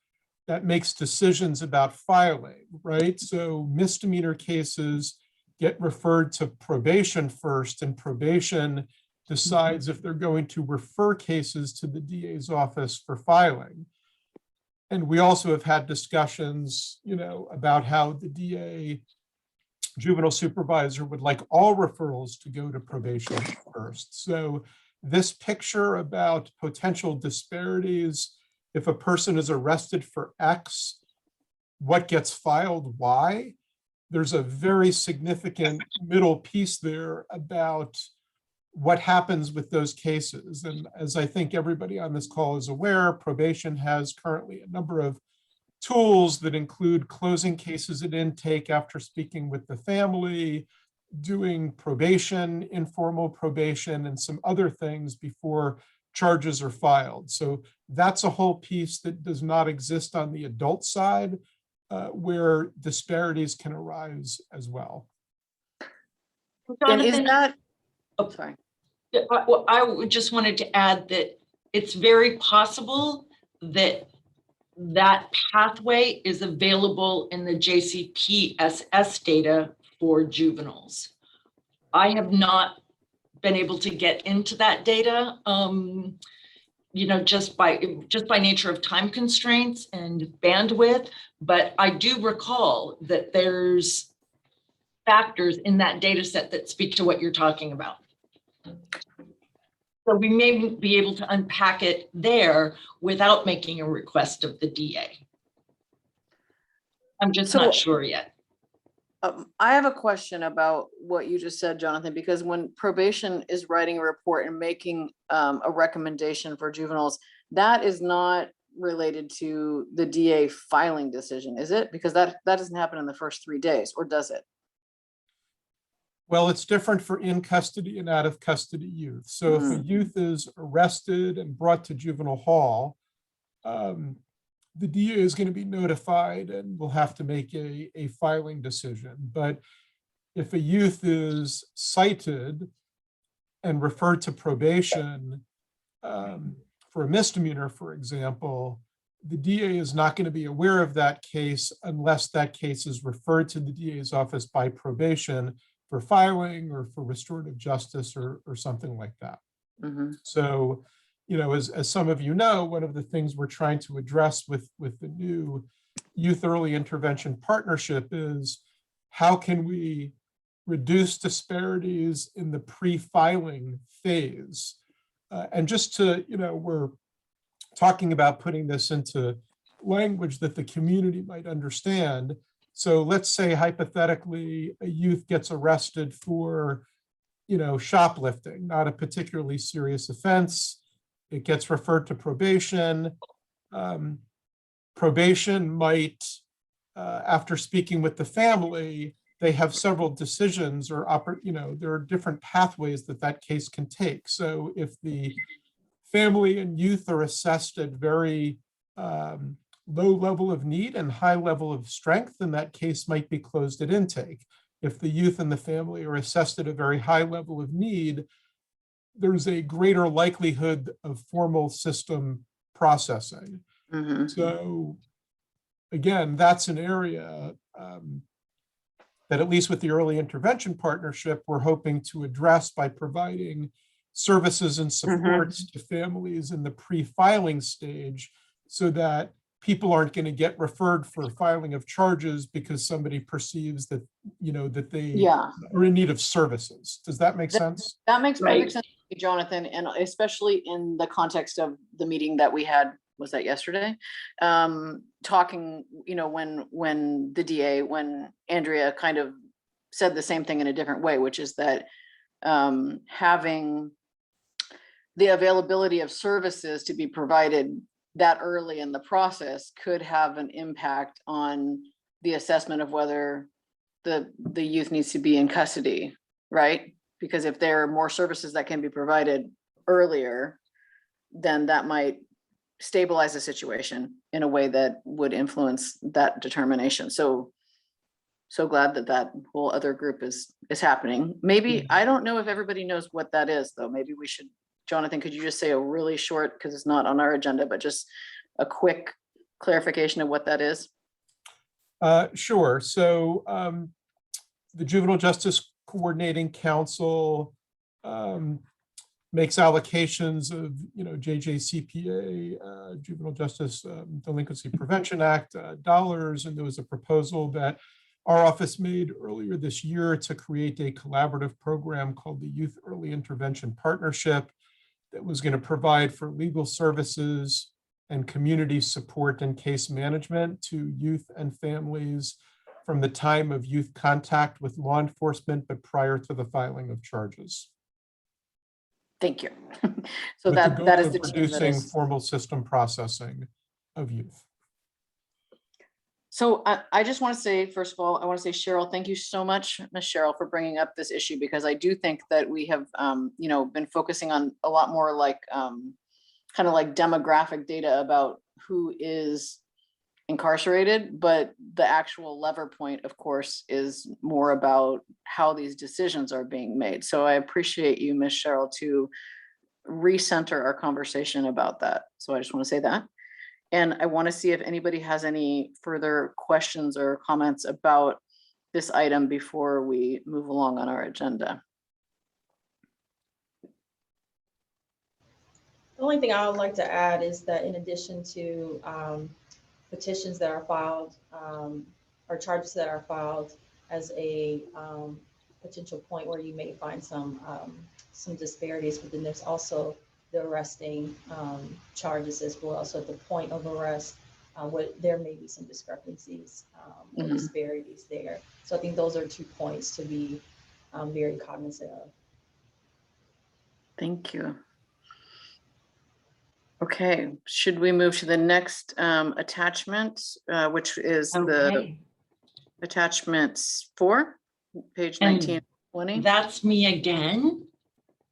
that makes decisions about filing, right? So misdemeanor cases get referred to probation first, and probation decides if they're going to refer cases to the DA's office for filing. And we also have had discussions, about how the DA juvenile supervisor would like all referrals to go to probation first. So this picture about potential disparities, if a person is arrested for X, what gets filed Y, there's a very significant middle piece there about what happens with those cases. And as I think everybody on this call is aware, probation has currently a number of tools that include closing cases at intake after speaking with the family, doing probation, informal probation, and some other things before charges are filed. So that's a whole piece that does not exist on the adult side, where disparities can arise as well. And is Jonathan, that, oh, sorry. I just wanted to add that it's very possible that that pathway is available in the JCPSS data for juveniles. I have not been able to get into that data, just by nature of time constraints and bandwidth. But I do recall that there's factors in that data set that speak to what you're talking about. So we may be able to unpack it there without making a request of the DA. I'm just not sure yet. I have a question about what you just said, Jonathan, because when probation is writing a report and making a recommendation for juveniles, that is not related to the DA filing decision, is it? Because that doesn't happen in the first 3 days, or does it? Well, it's different for in custody and out of custody youth. So if a youth is arrested and brought to juvenile hall, the DA is going to be notified and will have to make a filing decision. But if a youth is cited and referred to probation for a misdemeanor, for example, the DA is not going to be aware of that case unless that case is referred to the DA's office by probation for filing or for restorative justice or something like that. So, as some of you know, one of the things we're trying to address with the new Youth Early Intervention Partnership is how can we reduce disparities in the pre-filing phase? And just to, we're talking about putting this into language that the community might understand. So let's say hypothetically a youth gets arrested for, shoplifting, not a particularly serious offense. It gets referred to probation. Probation might, after speaking with the family, they have several decisions or, there are different pathways that case can take. So if the family and youth are assessed at very low level of need and high level of strength, then that case might be closed at intake. If the youth and the family are assessed at a very high level of need, there's a greater likelihood of formal system processing. So again, that's an area that at least with the Early Intervention Partnership, we're hoping to address by providing services and supports to families in the pre-filing stage so that people aren't going to get referred for filing of charges because somebody perceives that, that they Yeah. are in need of services. Does that make sense? That makes Right. perfect sense, to me, Jonathan, and especially in the context of the meeting that we had, was that yesterday? Talking, when the DA, when Andrea kind of said the same thing in a different way, which is that having the availability of services to be provided that early in the process could have an impact on the assessment of whether the youth needs to be in custody, right? Because if there are more services that can be provided earlier, then that might stabilize the situation in a way that would influence that determination. So glad that whole other group is happening. Maybe, I don't know if everybody knows what that is, though. Maybe we should, Jonathan, could you just say a really short, because it's not on our agenda, but just a quick clarification of what that is? Sure. So the Juvenile Justice Coordinating Council makes allocations of, JJCPA, Juvenile Justice Delinquency Prevention Act dollars. And there was a proposal that our office made earlier this year to create a collaborative program called the Youth Early Intervention Partnership that was going to provide for legal services and community support and case management to youth and families from the time of youth contact with law enforcement, but prior to the filing of charges. Thank you. So With the that goal is of the team that reducing is. formal system processing of youth. So I just want to say, first of all, I want to say, Cheryl, thank you so much, Ms. Cheryl, for bringing up this issue, because I do think that we have, been focusing on a lot more like kind of like demographic data about who is incarcerated, but the actual lever point, of course, is more about how these decisions are being made. So I appreciate you, Ms. Cheryl, to recenter our conversation about that. So I just want to say that. And I want to see if anybody has any further questions or comments about this item before we move along on our agenda. The only thing I would like to add is that in addition to petitions that are filed or charges that are filed as a potential point where you may find some disparities, but then there's also the arresting charges as well. So at the point of arrest, there may be some discrepancies or disparities there. So I think those are 2 points to be very cognizant of. Thank you. Okay, should we move to the next attachment, which is the attachments 4, page 19 and 20? That's me again.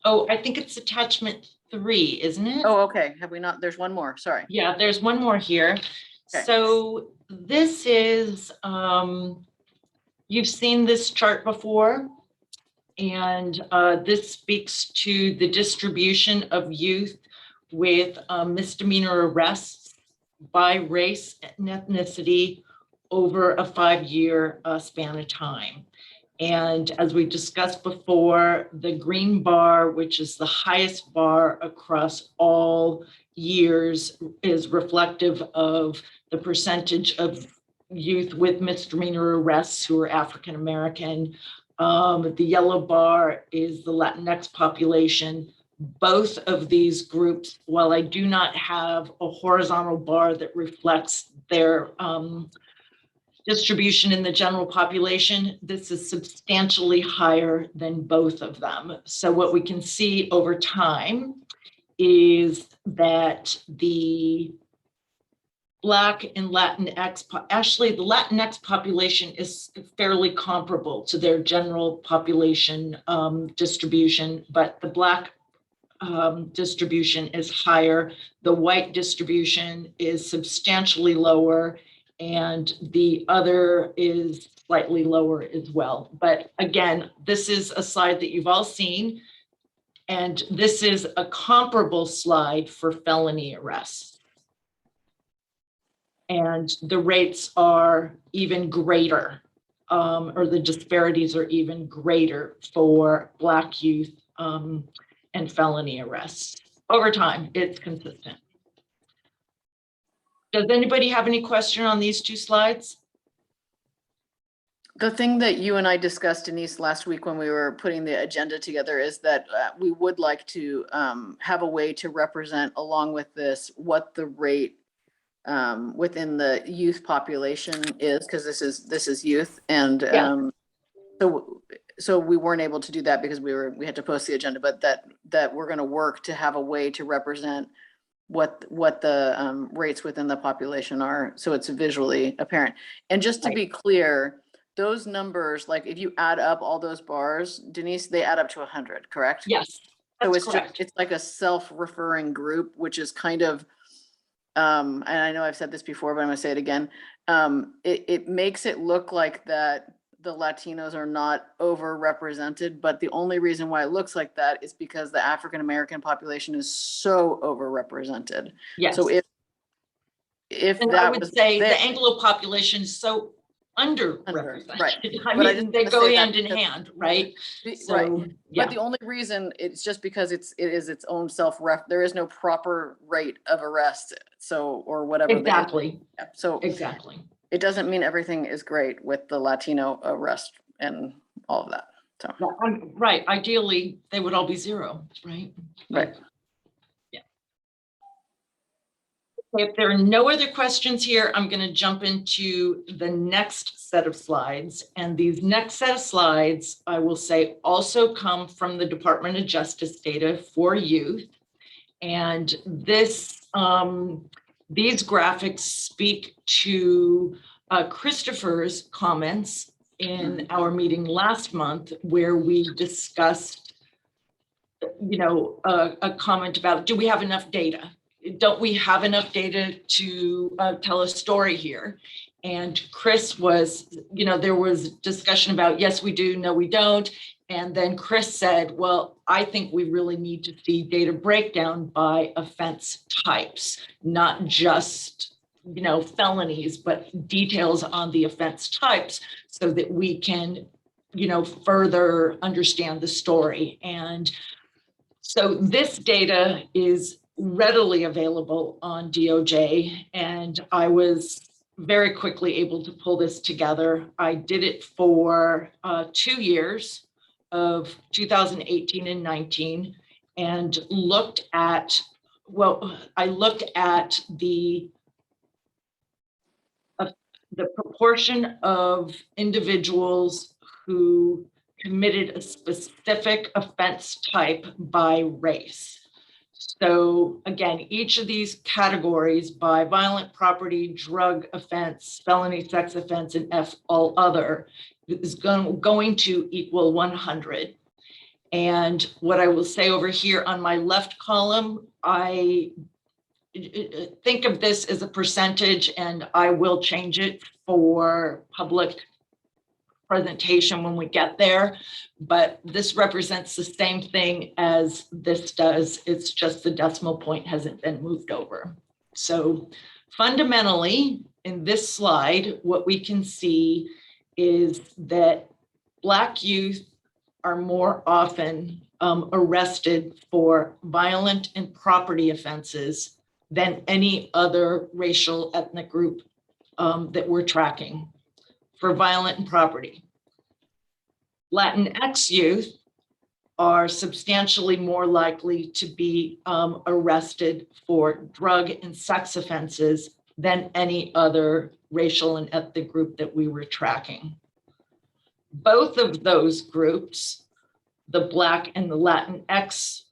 Oh, I think it's attachment 3, isn't it? Oh, okay. Have we not? There's one more. Sorry. Yeah, there's one more here. Okay. So this is, you've seen this chart before, and this speaks to the distribution of youth with misdemeanor arrests by race and ethnicity over a 5-year span of time. And as we discussed before, the green bar, which is the highest bar across all years, is reflective of the percentage of youth with misdemeanor arrests who are African American. The yellow bar is the Latinx population. Both of these groups, while I do not have a horizontal bar that reflects their distribution in the general population, this is substantially higher than both of them. So what we can see over time is that the Black and Latinx, actually the Latinx population is fairly comparable to their general population distribution, but the Black distribution is higher. The white distribution is substantially lower, and the other is slightly lower as well. But again, this is a slide that you've all seen, and this is a comparable slide for felony arrests. And the rates are even greater, or the disparities are even greater for Black youth and felony arrests. Over time, it's consistent. Does anybody have any question on these two slides? The thing that you and I discussed, Denise, last week when we were putting the agenda together is that we would like to have a way to represent along with this what the rate within the youth population is, because this is youth, and Yeah. so we weren't able to do that because we had to post the agenda, but that we're going to work to have a way to represent what the rates within the population are, so it's visually apparent. And just to Right. be clear, those numbers, like if you add up all those bars, Denise, they add up to 100, correct? Yes, So that's it's correct. just, it's like a self-referring group, which is kind of, and I know I've said this before, but I'm gonna say it again. It makes it look like that the Latinos are not overrepresented, but the only reason why it looks like that is because the African-American population is so overrepresented. Yes. So if And I that would was say there- the Anglo population is so underrepresented. right. I But I mean, just they wanna go say that hand in because- hand, right? Right. So, yeah, But the only reason, it's just because it is its own there is no proper rate of arrest, so, or whatever. exactly, So exactly. it doesn't mean everything is great with the Latino arrest and all of that, so. Right, ideally, they would all be zero, right? Right. Yeah. If there are no other questions here, I'm going to jump into the next set of slides. And these next set of slides, I will say, also come from the Department of Justice data for youth. And this, these graphics speak to Christopher's comments in our meeting last month, where we discussed, a comment about, do we have enough data? Don't we have enough data to tell a story here? And Chris was, there was discussion about, yes, we do, no, we don't. And then Chris said, well, I think we really need to see data breakdown by offense types, not just, felonies, but details on the offense types so that we can, further understand the story. And so this data is readily available on DOJ, and I was very quickly able to pull this together. I did it for 2 years of 2018 and 19, and looked at, I looked at the proportion of individuals who committed a specific offense type by race. So again, each of these categories by violent property, drug offense, felony sex offense, and all other is going to equal 100. And what I will say over here on my left column, I think of this as a percentage, and I will change it for public presentation when we get there, but this represents the same thing as this does. It's just the decimal point hasn't been moved over. So fundamentally, in this slide, what we can see is that Black youth are more often arrested for violent and property offenses than any other racial ethnic group that we're tracking for violent and property. Latinx youth are substantially more likely to be arrested for drug and sex offenses than any other racial and ethnic group that we were tracking. Both of those groups, the Black and the Latinx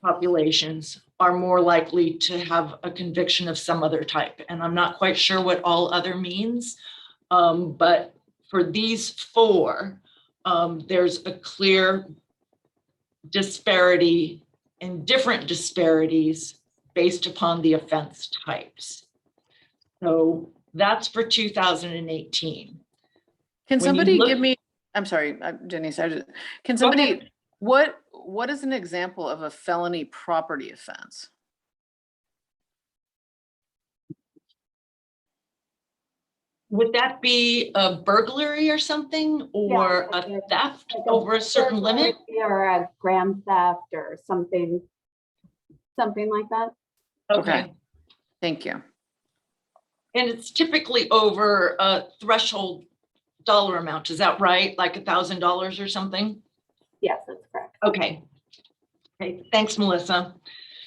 populations, are more likely to have a conviction of some other type. And I'm not quite sure what all other means, but for these four, there's a clear disparity and different disparities based upon the offense types. So that's for 2018. Can When you somebody look- give me, I'm sorry, Jenny, can Go somebody, ahead. what is an example of a felony property offense? Would that be a burglary or something, or like a theft like a over a certain limit? burglary or a grand theft or something like that. Okay. Thank you. And it's typically over a threshold dollar amount, is that right? Like $1,000 or something? Yes, that's correct. Okay. Okay, thanks, Melissa.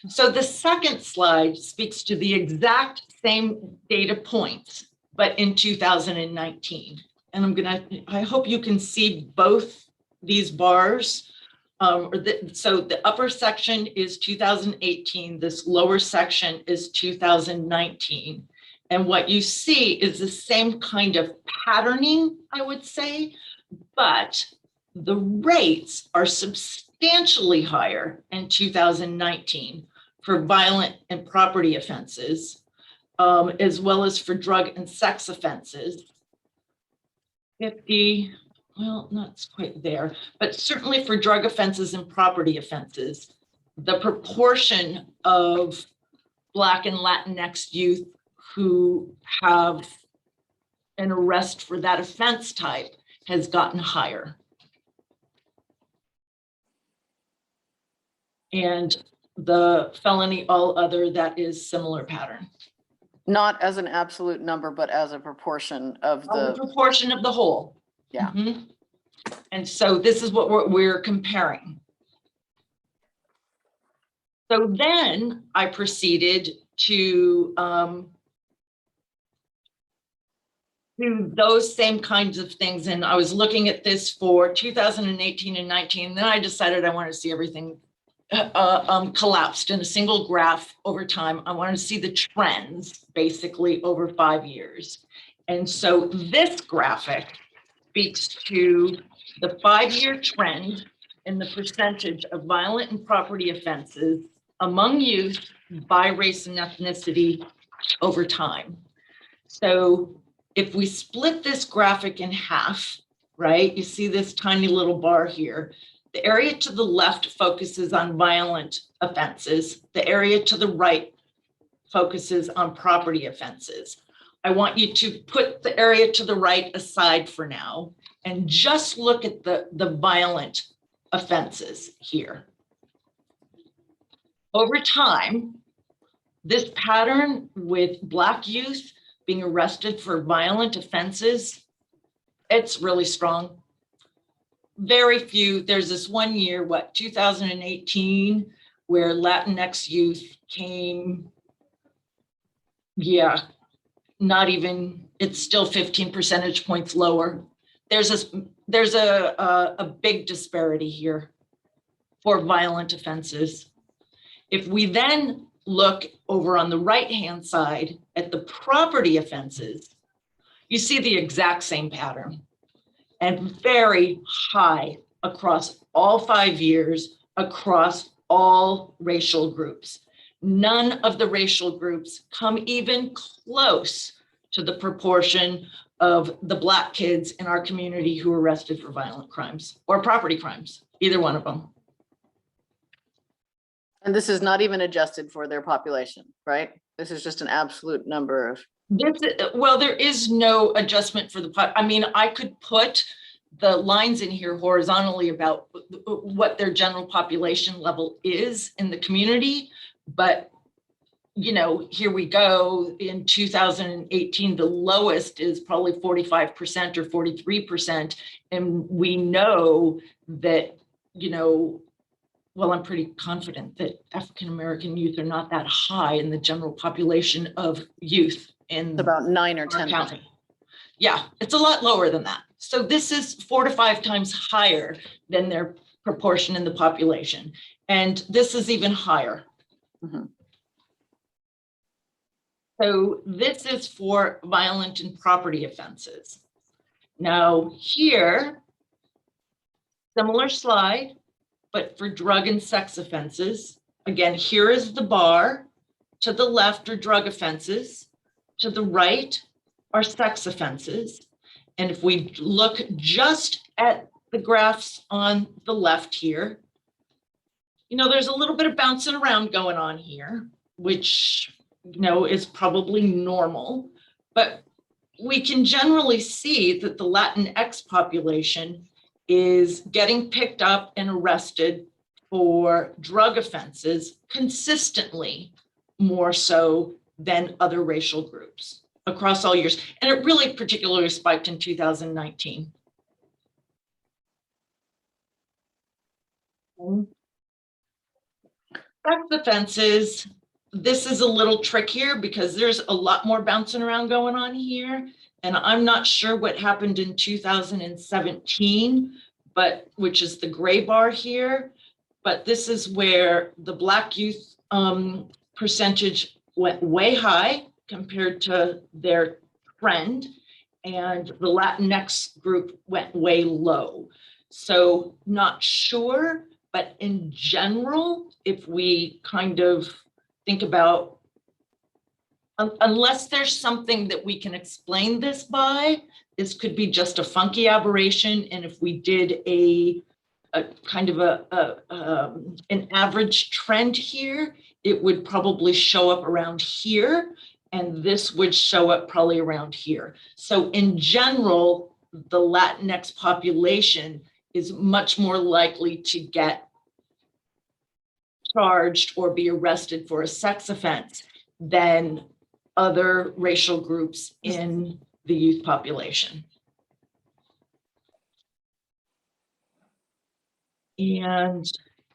So the second slide speaks to the exact same data points, but in 2019. And I hope you can see both these bars. So the upper section is 2018, this lower section is 2019. And what you see is the same kind of patterning, I would say, but the rates are substantially higher in 2019 for violent and property offenses, as well as for drug and sex offenses. 50, well, not quite there, but certainly for drug offenses and property offenses, the proportion of Black and Latinx youth who have an arrest for that offense type has gotten higher. And the felony all other, that is similar pattern. Not as an absolute number, but as a proportion of The the, proportion of the whole. Yeah. Mhm. And so this is what we're comparing. So then I proceeded to do those same kinds of things. And I was looking at this for 2018 and 19. Then I decided I wanted to see everything collapsed in a single graph over time. I wanted to see the trends basically over 5 years. And so this graphic speaks to the 5-year trend in the percentage of violent and property offenses among youth by race and ethnicity over time. So if we split this graphic in half, right, you see this tiny little bar here. The area to the left focuses on violent offenses. The area to the right focuses on property offenses. I want you to put the area to the right aside for now and just look at the violent offenses here. Over time, this pattern with Black youth being arrested for violent offenses, it's really strong. Very few, there's this 1 year, 2018, where Latinx youth came, not even, it's still 15 percentage points lower. There's a big disparity here for violent offenses. If we then look over on the right-hand side at the property offenses, you see the exact same pattern and very high across all 5 years, across all racial groups. None of the racial groups come even close to the proportion of the Black kids in our community who were arrested for violent crimes or property crimes, either one of them. and this is not even adjusted for their population, right? This is just an absolute number of, Well, there is no adjustment for I mean, I could put the lines in here horizontally about what their general population level is in the community, but here we go. In 2018, the lowest is probably 45% or 43%. And we know that, well, I'm pretty confident that African-American youth are not that high in the general population of youth in it's about 9 or our 10%. county. Yeah, it's a lot lower than that. So this is 4 to 5 times higher than their proportion in the population. And this is even higher. Mhm. So this is for violent and property offenses. Now here, similar slide, but for drug and sex offenses. Again, here is the bar. To the left are drug offenses. To the right are sex offenses. And if we look just at the graphs on the left here, there's a little bit of bouncing around going on here, which is probably normal. But we can generally see that the Latinx population is getting picked up and arrested for drug offenses consistently more so than other racial groups across all years. And it really particularly spiked in 2019. Sex offenses, this is a little trickier because there's a lot more bouncing around going on here. And I'm not sure what happened in 2017, but which is the gray bar here. But this is where the Black youth percentage went way high compared to their trend, and the Latinx group went way low. So not sure, but in general, if we kind of think about, unless there's something that we can explain this by, this could be just a funky aberration. And if we did a kind of an average trend here, it would probably show up around here, and this would show up probably around here. So in general, the Latinx population is much more likely to get charged or be arrested for a sex offense than other racial groups in the youth population. And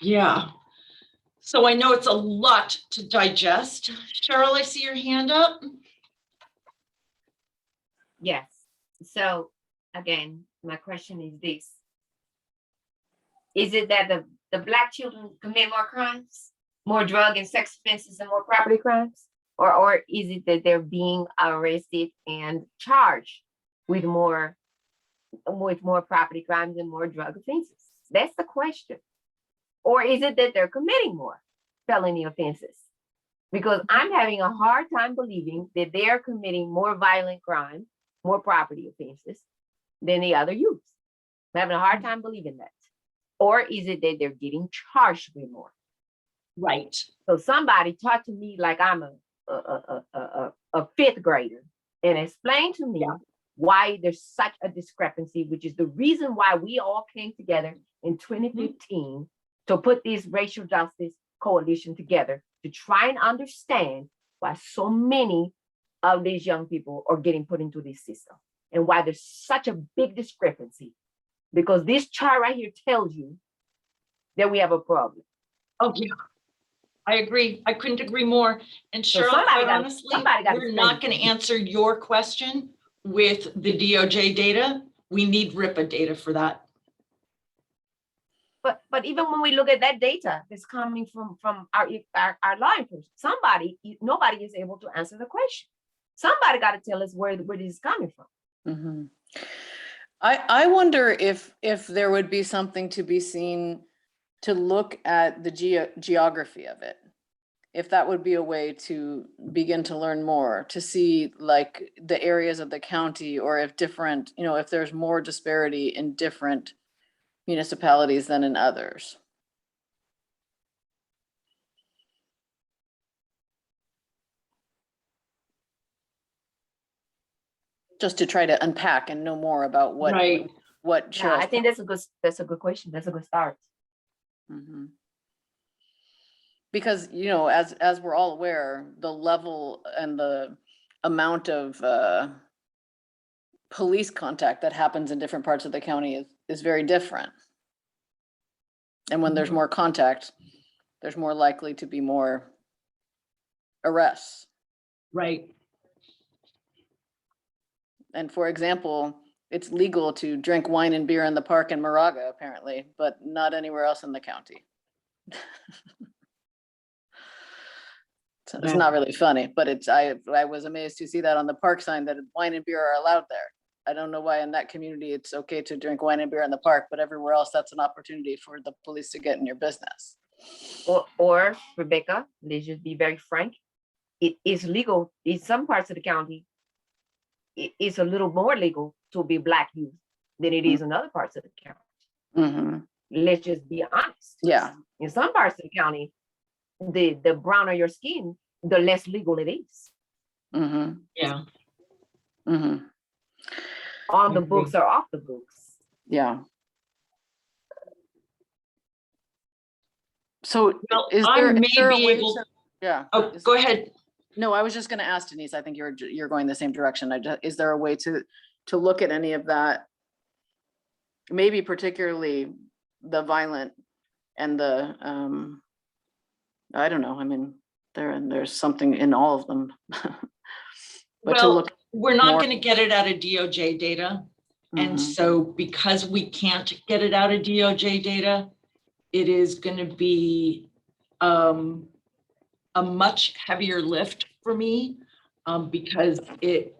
yeah, so I know it's a lot to digest. Cheryl, I see your hand up. Yes. So again, my question is this. Is it that the Black children commit more crimes, more drug and sex offenses and more property crimes? Or is it that they're being arrested and charged with more property crimes and more drug offenses? That's the question. Or is it that they're committing more felony offenses? Because I'm having a hard time believing that they're committing more violent crime, more property offenses than the other youths. I'm having a hard time believing that. Or is it that they're getting charged with more? Right. So somebody talk to me like I'm a fifth grader and explain to me why there's such a discrepancy, which is the reason why we all came together in 2015 to put this racial justice coalition together to try and understand why so many of these young people are getting put into this system and why there's such a big discrepancy. Because this chart right here tells you that we have a problem. Oh, yeah. I agree. I couldn't agree more. And So Cheryl, somebody quite gotta- honestly, somebody gotta we're explain not it going to to me. answer your question with the DOJ data. We need RIPA data for that. But even when we look at that data that's coming from our law enforcement, nobody is able to answer the question. Somebody got to tell us where this is coming from. Mhm. I wonder if there would be something to be seen to look at the geography of it. If that would be a way to begin to learn more, to see like the areas of the county, or if different, if there's more disparity in different municipalities than in others. Just to try to unpack and know more about what Right. what Yeah, I Cheryl's. think that's a good question. That's a good start. Mhm. Because, as we're all aware, the level and the amount of police contact that happens in different parts of the county is very different. And when there's more contact, there's more likely to be more arrests. Right. And for example, it's legal to drink wine and beer in the park in Moraga, apparently, but not anywhere else in the county. So it's Yeah. not really funny, but I was amazed to see that on the park sign that wine and beer are allowed there. I don't know why in that community it's okay to drink wine and beer in the park, but everywhere else that's an opportunity for the police to get in your business. Or Rebecca, let's just be very frank. It is legal in some parts of the county. It is a little more legal to be Black youth than it is in other parts of the county. Mm-hmm. Let's just be honest. Yeah. In some parts of the county, the browner your skin, the less legal it is. Mm-hmm. Yeah. Mm-hmm. On the agree. books or off the books. Yeah. So Well, is I there, may is there a be way able- to, yeah. Oh, is- go ahead. No, I was just gonna ask Denise, I think you're going the same direction. Is there a way to look at any of that? Maybe particularly the violent and the, I don't know, I mean, there's something in all of them. But to Well, look, we're not more- going to get it out of DOJ data. And Mhm. so because we can't get it out of DOJ data, it is going to be a much heavier lift for me because it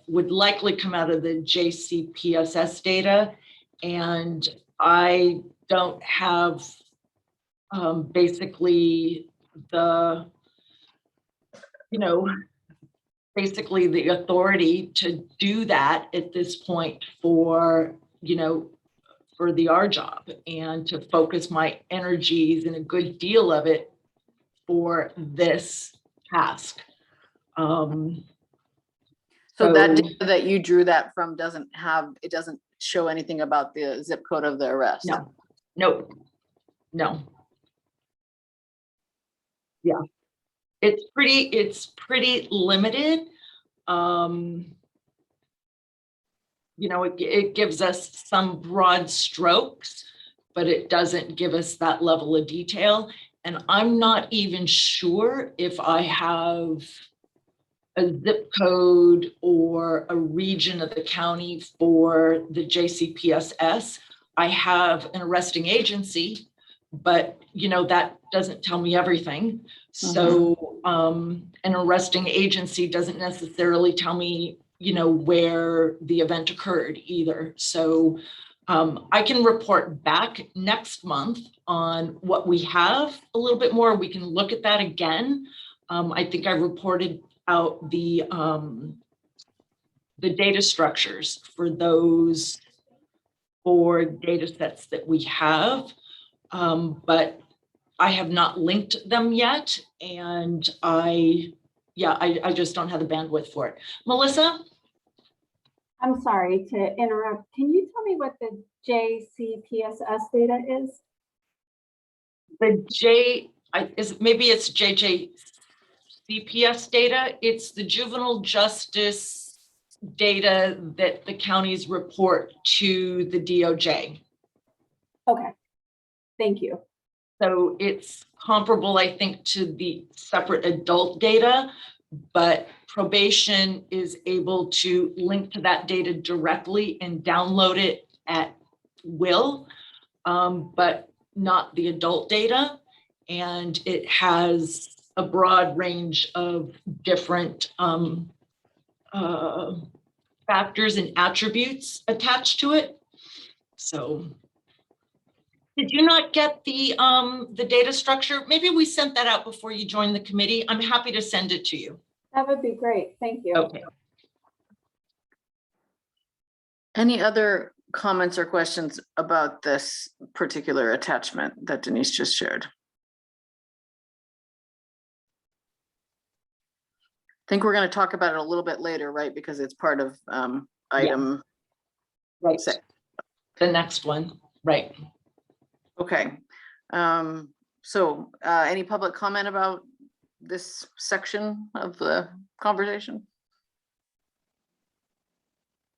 would likely come out of the JCPSS data. And I don't have basically basically the authority to do that at this point for the R job, and to focus my energies and a good deal of it for this task. So that so- data that you drew that from doesn't show anything about the zip code of the arrest? No, nope, no. Yeah, it's pretty limited. It gives us some broad strokes, but it doesn't give us that level of detail. And I'm not even sure if I have a zip code or a region of the county for the JCPSS. I have an arresting agency, but that doesn't tell me everything. So an arresting agency doesn't necessarily tell me, where the event occurred either. So I can report back next month on what we have a little bit more. We can look at that again. I think I reported out the data structures for those 4 data sets that we have, but I have not linked them yet, and I just don't have the bandwidth for it. Melissa? I'm sorry to interrupt. Can you tell me what the JCPSS data is? Maybe it's JJCPS data. It's the juvenile justice data that the counties report to the DOJ. Okay, thank you. So it's comparable, I think, to the separate adult data, but probation is able to link to that data directly and download it at will, but not the adult data. And it has a broad range of different factors and attributes attached to it. So did you not get the data structure? Maybe we sent that out before you joined the committee. I'm happy to send it to you. That would be great. Thank you. Okay. Any other comments or questions about this particular attachment that Denise just shared? I think we're going to talk about it a little bit later, right? Because it's part of item. Right. Six. The next one, right. Okay. So any public comment about this section of the conversation?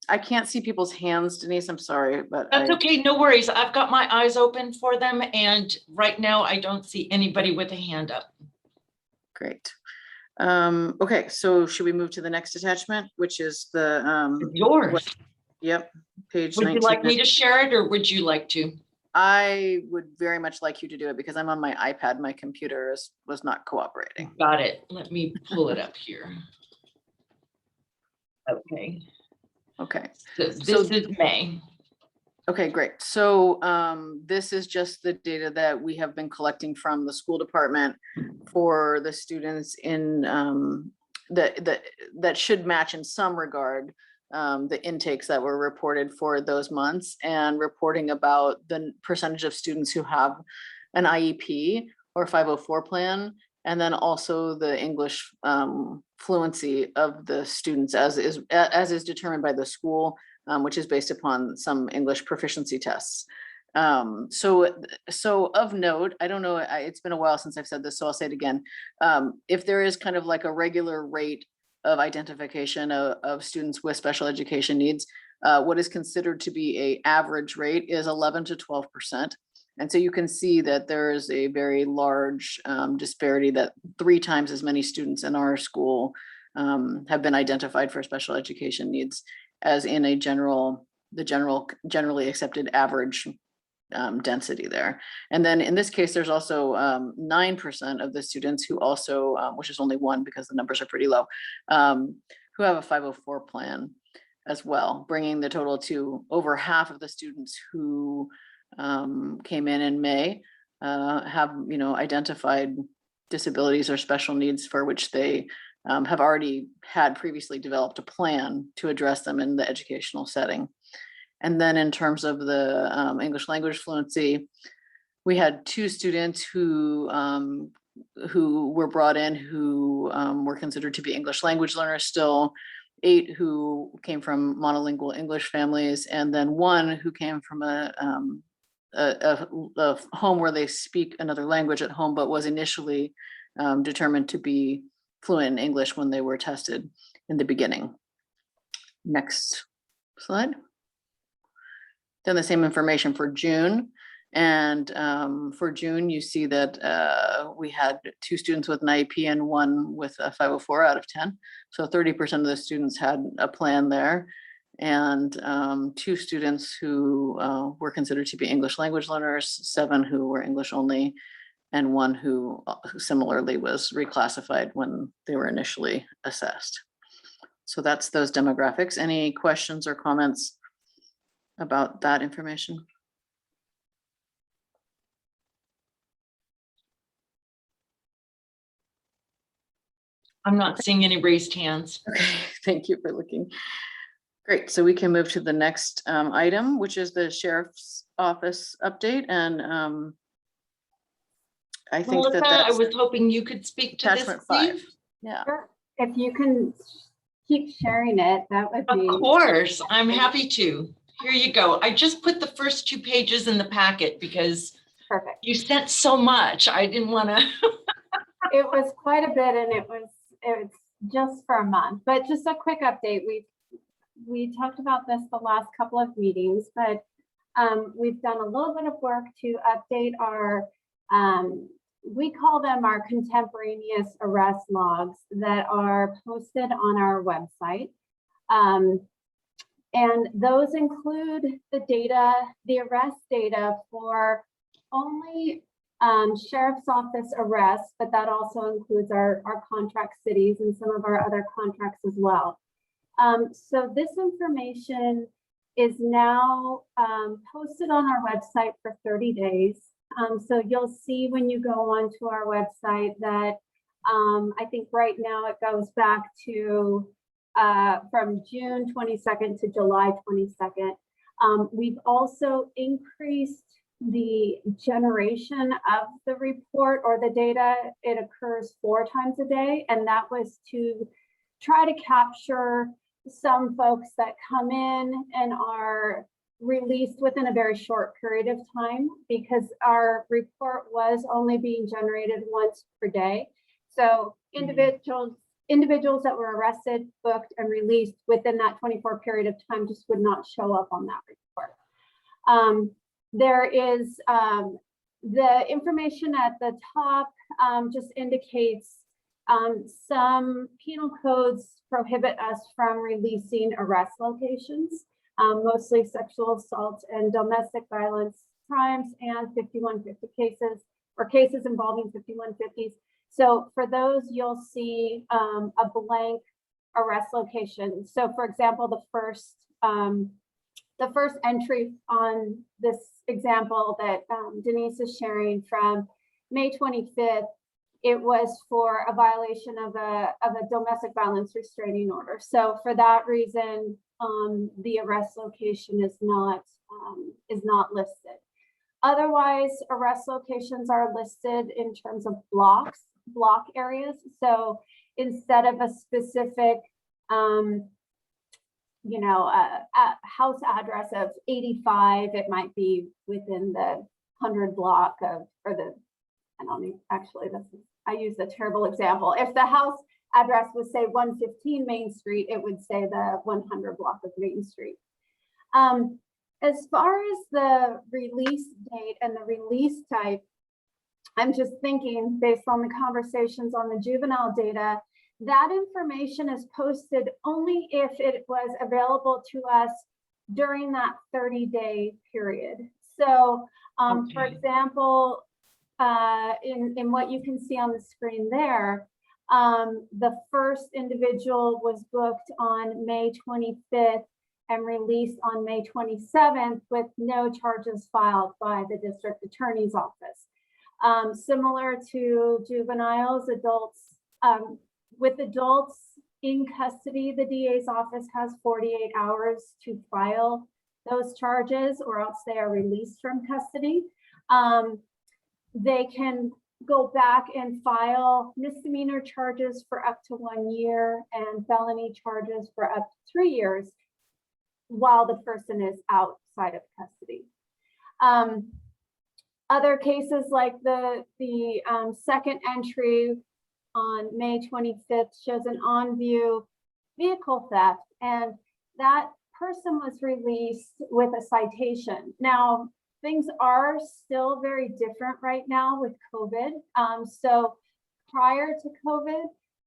I can't see people's hands, Denise, I'm sorry, but That's okay, no worries. I've got my eyes open for them, and right now I don't see anybody with a hand up. Great. Okay, so should we move to the next attachment, which is the Yours. yep, page Would 19. you like me to share it, or would you like to? I would very much like you to do it because I'm on my iPad. My computer was not cooperating. Got it. Let me pull it up here. Okay. Okay. This So- is May. Okay, great. So this is just the data that we have been collecting from the school department for the students in that should match in some regard the intakes that were reported for those months, and reporting about the percentage of students who have an IEP or 504 plan And then also the English fluency of the students as is determined by the school, which is based upon some English proficiency tests. So of note, I don't know, it's been a while since I've said this, so I'll say it again. If there is kind of like a regular rate of identification of students with special education needs, what is considered to be an average rate is 11 to 12%. And so you can see that there is a very large disparity, that 3 times as many students in our school have been identified for special education needs as in a generally accepted average density there. And then in this case, there's also 9% of the students who also, which is only 1 because the numbers are pretty low, who have a 504 plan as well, bringing the total to over half of the students who came in May have, identified disabilities or special needs for which they have already had previously developed a plan to address them in the educational setting. And then in terms of the English language fluency, we had 2 students who were brought in who were considered to be English language learners still, 8 who came from monolingual English families, and then 1 who came from a home where they speak another language at home, but was initially determined to be fluent in English when they were tested in the beginning. Next slide. Then the same information for June. And for June, you see that we had 2 students with an IEP and 1 with a 504 out of 10. So 30% of the students had a plan there. And 2 students who were considered to be English language learners, 7 who were English only, and 1 who similarly was reclassified when they were initially assessed. So that's those demographics. Any questions or comments about that information? I'm not seeing any raised hands. Okay, thank you for looking. Great, so we can move to the next item, which is the Sheriff's Office update. And I think Melissa, I that's was hoping you could speak to this, attachment 5. Steve. Yeah. Sure. If you can keep sharing it, that would be. Of course, I'm happy to. Here you go. I just put the first 2 pages in the packet because Perfect. you sent so much. I didn't want to. It was quite a bit, and it was just for a month, but just a quick update. We talked about this the last couple of meetings, but we've done a little bit of work to update our, we call them our contemporaneous arrest logs that are posted on our website. And those include the data, the arrest data for only Sheriff's Office arrests, but that also includes our contract cities and some of our other contracts as well. So this information is now posted on our website for 30 days. So you'll see when you go onto our website that I think right now it goes back to from June 22nd to July 22nd. We've also increased the generation of the report or the data. It occurs 4 times a day, and that was to try to capture some folks that come in and are released within a very short period of time, because our report was only being generated once per day. So individuals that were arrested, booked, and released within that 24 period of time just would not show up on that report. There is the information at the top just indicates some penal codes prohibit us from releasing arrest locations, mostly sexual assault and domestic violence crimes and 5150 cases, or cases involving 5150s. So for those, you'll see a blank arrest location. So for example, the first entry on this example that Denise is sharing from May 25th, it was for a violation of a domestic violence restraining order. So for that reason, the arrest location is not listed. Otherwise, arrest locations are listed in terms of block areas. So instead of a specific, a house address of 85, it might be within the 100 block of, or the, I don't know, actually, I used a terrible example. If the house address would say 115 Main Street, it would say the 100 block of Main Street. As far as the release date and the release type, I'm just thinking based on the conversations on the juvenile data, that information is posted only if it was available to us during that 30-day period. So for example, in what you can see on the screen there, the first individual was booked on May 25th and released on May 27th with no charges filed by the district attorney's office. Similar to juveniles, adults, with adults in custody, the DA's office has 48 hours to file those charges or else they are released from custody. They can go back and file misdemeanor charges for up to 1 year and felony charges for up to 3 years while the person is outside of custody. Other cases like the second entry on May 25th shows an on-view vehicle theft, and that person was released with a citation. Now, things are still very different right now with COVID. So prior to COVID,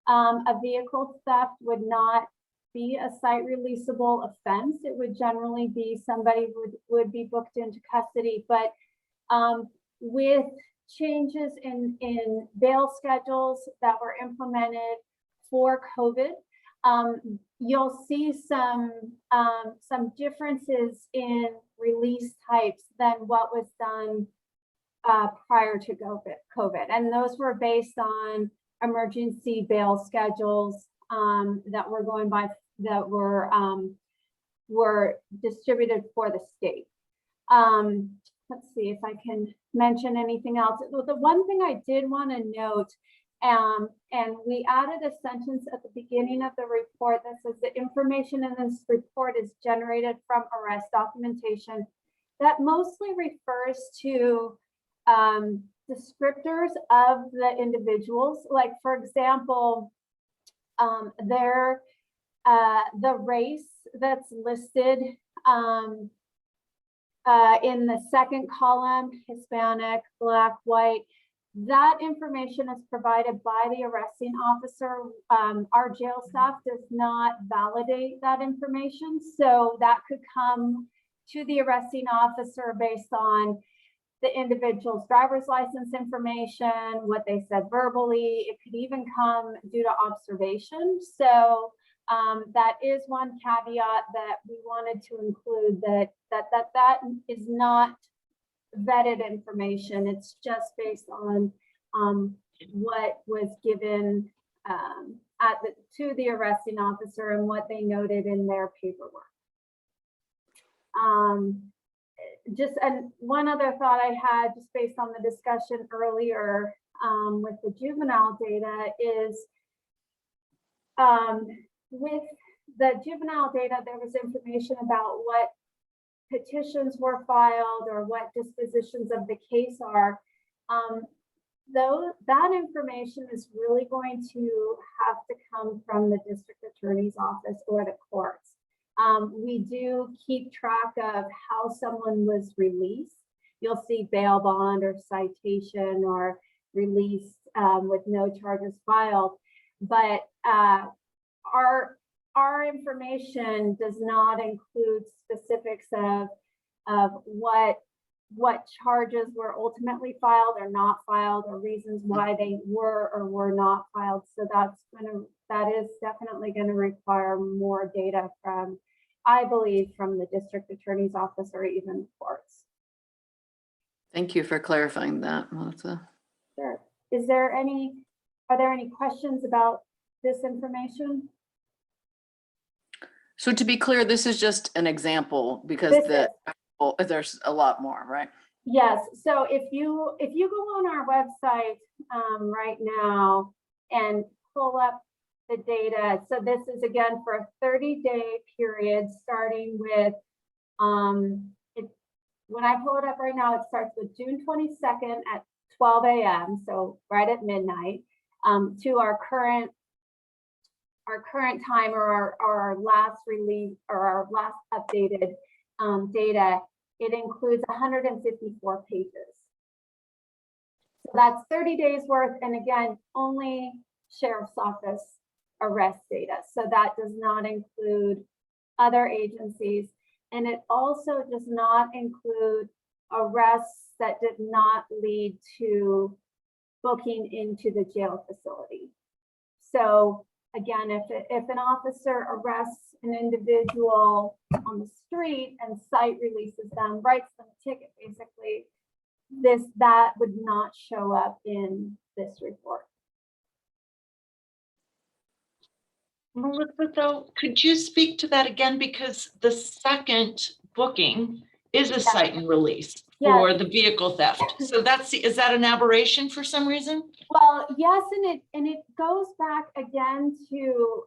a vehicle theft would not be a site releasable offense. It would generally be somebody would be booked into custody, but with changes in bail schedules that were implemented for COVID, you'll see some differences in release types than what was done prior to COVID. And those were based on emergency bail schedules that were going by, that were distributed for the state. Let's see if I can mention anything else. The one thing I did want to note, and we added a sentence at the beginning of the report that says the information in this report is generated from arrest documentation. That mostly refers to descriptors of the individuals. Like, for example, the race that's listed in the second column, Hispanic, Black, White, that information is provided by the arresting officer. Our jail staff does not validate that information. So that could come to the arresting officer based on the individual's driver's license information, what they said verbally. It could even come due to observation. So that is one caveat that we wanted to include, that is not vetted information. It's just based on what was given to the arresting officer and what they noted in their paperwork. One other thought I had, just based on the discussion earlier with the juvenile data, is with the juvenile data, there was information about what petitions were filed or what dispositions of the case are. Though that information is really going to have to come from the district attorney's office or the courts. We do keep track of how someone was released. You'll see bail bond or citation or release with no charges filed, but our information does not include specifics of what charges were ultimately filed or not filed, or reasons why they were or were not filed. So that is definitely going to require more data from, I believe, from the district attorney's office or even courts. Thank you for clarifying that, Melissa. Sure. Are there any questions about this information? So to be clear, this is just an example because there's a lot more, right? Yes, so if you go on our website right now and pull up the data, so this is again for a 30-day period starting with when I pull it up right now, it starts with June 22nd at 12 a.m. So right at midnight to our current time or our last release or our last updated data. It includes 154 pages. So that's 30 days worth. And again, only Sheriff's Office arrest data. So that does not include other agencies. And it also does not include arrests that did not lead to booking into the jail facility. So again, if an officer arrests an individual on the street and site releases them, writes them a ticket, basically, that would not show up in this report. Melissa, though, could you speak to that again? Because the second booking is a cite and release for the vehicle theft. So is that an aberration for some reason? Well, yes, and it goes back again to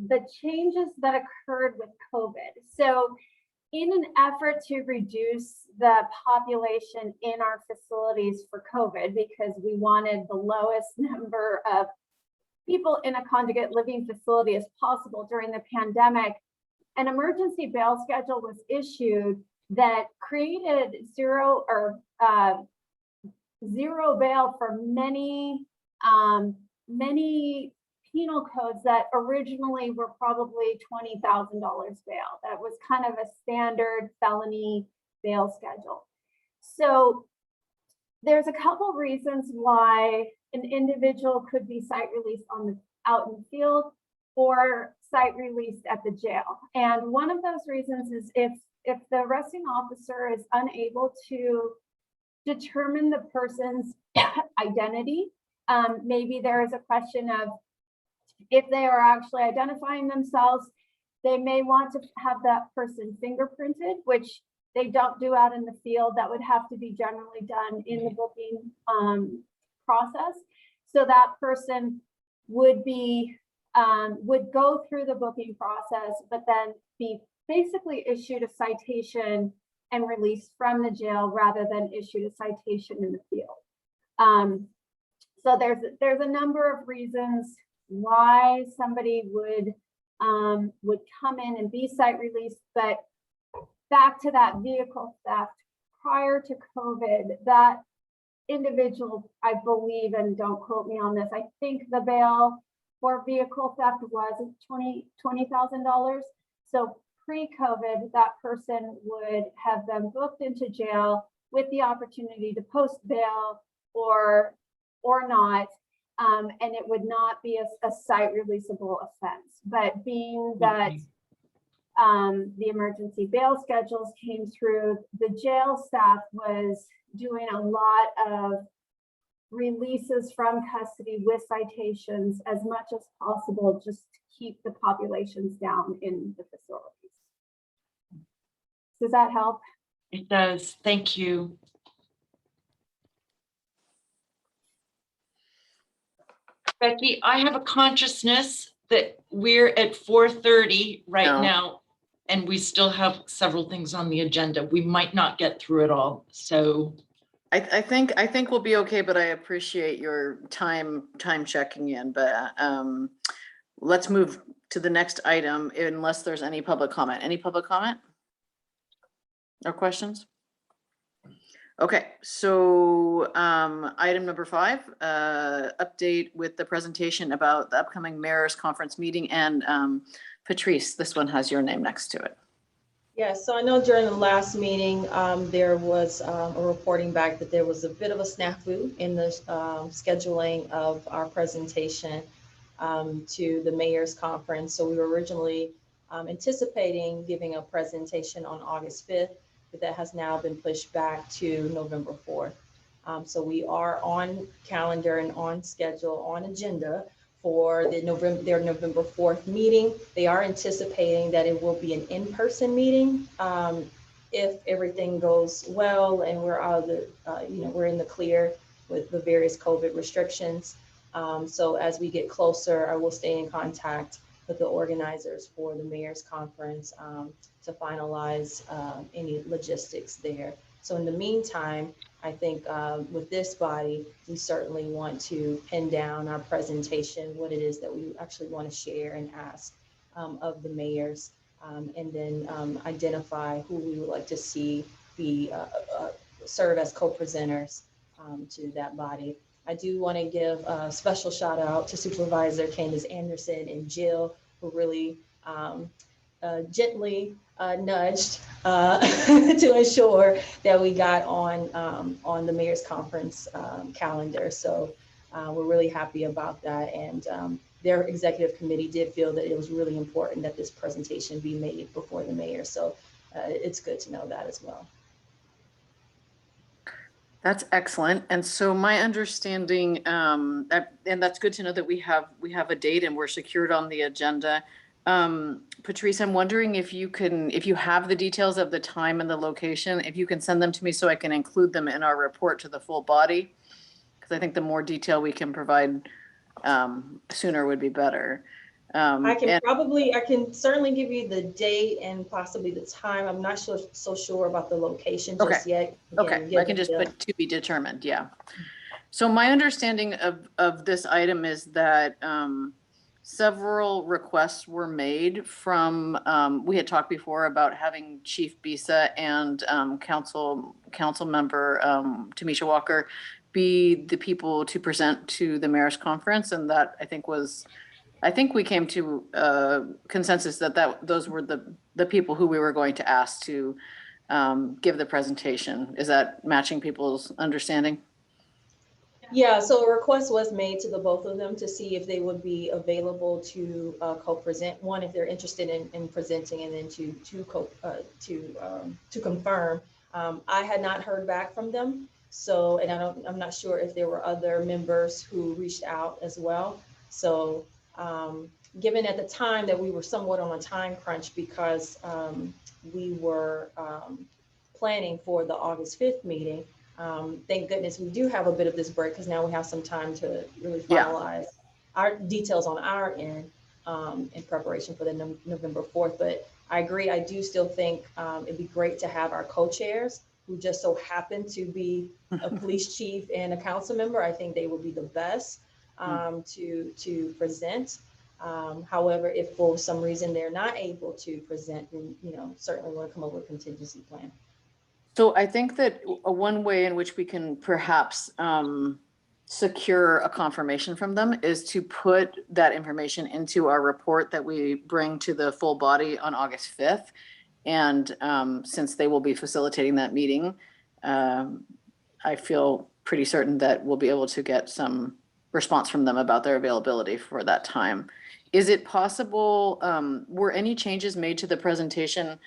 the changes that occurred with COVID. So in an effort to reduce the population in our facilities for COVID, because we wanted the lowest number of people in a conjugate living facility as possible during the pandemic, an emergency bail schedule was issued that created zero bail for many penal codes that originally were probably $20,000 bail. That was kind of a standard felony bail schedule. So there's a couple reasons why an individual could be site released out in the field or site released at the jail. And one of those reasons is if the arresting officer is unable to determine the person's identity, maybe there is a question of if they are actually identifying themselves, they may want to have that person fingerprinted, which they don't do out in the field. That would have to be generally done in the booking process. So that person would go through the booking process, but then be basically issued a citation and released from the jail rather than issued a citation in the field. So there's a number of reasons why somebody would come in and be site released, but back to that vehicle theft, prior to COVID, that individual, I believe, and don't quote me on this, I think the bail for vehicle theft was $20,000. So pre-COVID, that person would have been booked into jail with the opportunity to post bail or not, and it would not be a site releasable offense. But being that the emergency bail schedules came through, the jail staff was doing a lot of releases from custody with citations as much as possible, just to keep the populations down in the facilities. Does that help? It does. Thank you. Becky, I have a consciousness that we're at 4:30 right now, and we still have several things on the agenda. We might not get through it all. So I think we'll be okay, but I appreciate your time checking in. But let's move to the next item unless there's any public comment. Any public comment or questions? Okay, so item number 5, update with the presentation about the upcoming mayor's conference meeting. And Patrice, this one has your name next to it. Yes, so I know during the last meeting, there was a reporting back that there was a bit of a snafu in the scheduling of our presentation to the mayor's conference. So we were originally anticipating giving a presentation on August 5th, but that has now been pushed back to November 4th. So we are on calendar and on schedule, on agenda for their November 4th meeting. They are anticipating that it will be an in-person meeting if everything goes well and we're out of the, we're in the clear with the various COVID restrictions. So as we get closer, I will stay in contact with the organizers for the mayor's conference to finalize any logistics there. So in the meantime, I think with this body, we certainly want to pin down our presentation, what it is that we actually want to share and ask of the mayors, and then identify who we would like to see be serve as co-presenters to that body. I do want to give a special shout out to Supervisor Candace Anderson and Jill, who really gently nudged to ensure that we got on the mayor's conference calendar. So we're really happy about that. And their executive committee did feel that it was really important that this presentation be made before the mayor. So it's good to know that as well. That's excellent. And so my understanding, and that's good to know that we have a date and we're secured on the agenda. Patrice, I'm wondering if you have the details of the time and the location, if you can send them to me so I can include them in our report to the full body, because I think the more detail we can provide sooner would be better. I can certainly give you the date and possibly the time. I'm not so sure about the location just yet. Okay, I can just put to be determined, yeah. So my understanding of this item is that several requests were made from, we had talked before about having Chief Bisa and council member Tamisha Walker be the people to present to the mayor's conference, and that I think we came to consensus that those were the people who we were going to ask to give the presentation. Is that matching people's understanding? Yeah, so a request was made to the both of them to see if they would be available to co-present. One, if they're interested in presenting, and then to confirm. I had not heard back from them, so I'm not sure if there were other members who reached out as well. So given at the time that we were somewhat on a time crunch because we were planning for the August 5th meeting. Thank goodness we do have a bit of this break because now we have some time to really finalize our details on our end in preparation for the November 4th. But I agree, I do still think it'd be great to have our co-chairs who just so happen to be a police chief and a council member. I think they would be the best to present. However, if for some reason they're not able to present, then certainly want to come up with a contingency plan. So I think that one way in which we can perhaps secure a confirmation from them is to put that information into our report that we bring to the full body on August 5th. And since they will be facilitating that meeting, I feel pretty certain that we'll be able to get some response from them about their availability for that time. Is it possible, were any changes made to the presentation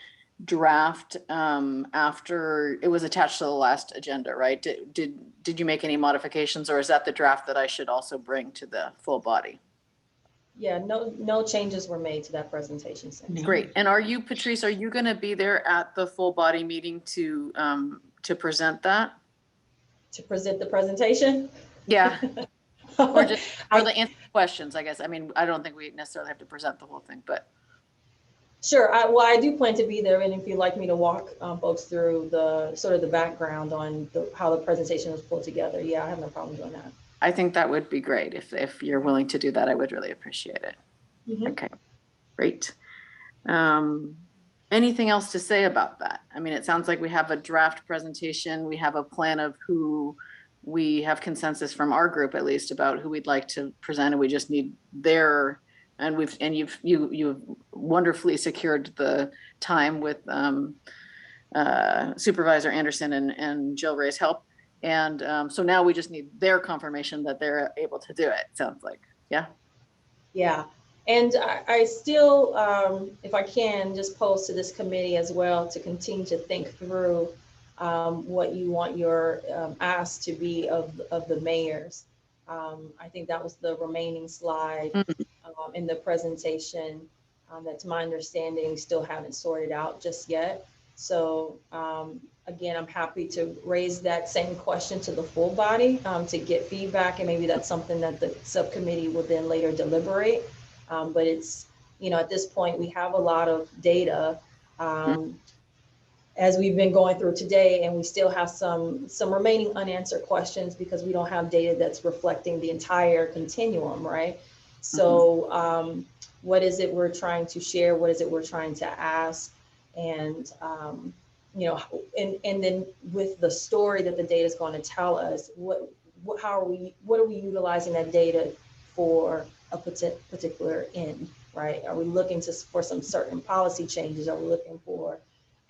draft after it was attached to the last agenda, right? Did you make any modifications, or is that the draft that I should also bring to the full body? Yeah, no changes were made to that presentation. Great. And are you, Patrice, are you going to be there at the full body meeting to present that? To present the presentation? Yeah. Or just for the answer questions, I guess. I mean, I don't think we necessarily have to present the whole thing, but. Sure. I do plan to be there, and if you'd like me to walk folks through the sort of the background on how the presentation was pulled together, yeah, I have no problem doing that. I think that would be great. If you're willing to do that, I would really appreciate it. Mm-hmm. Okay, great. Anything else to say about that? I mean, it sounds like we have a draft presentation. We have a plan of who we have consensus from our group, at least, about who we'd like to present, and we just need their. And you've wonderfully secured the time with Supervisor Anderson and Jill Ray's help. And so now we just need their confirmation that they're able to do it, sounds like, yeah? Yeah, and I still, if I can, just pose to this committee as well to continue to think through what you want your ask to be of the mayors. I think that was the remaining slide in the presentation that, to my understanding, still haven't sorted out just yet. So again, I'm happy to raise that same question to the full body to get feedback, and maybe that's something that the subcommittee will then later deliberate. But it's, at this point, we have a lot of data as we've been going through today, and we still have some remaining unanswered questions because we don't have data that's reflecting the entire continuum, right? So what is it we're trying to share? What is it we're trying to ask? And and then with the story that the data is going to tell us, what are we utilizing that data for a particular end, right? Are we looking for some certain policy changes? Are we looking for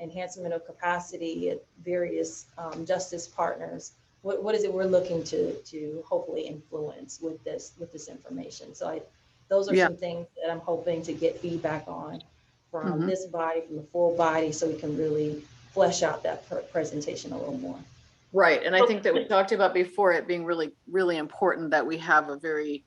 enhancement of capacity at various justice partners? What is it we're looking to hopefully influence with this information? So those are some things that I'm hoping to get feedback on from this body, from the full body, so we can really flesh out that presentation a little more. Right. And I think that we talked about before it being really, really important that we have a very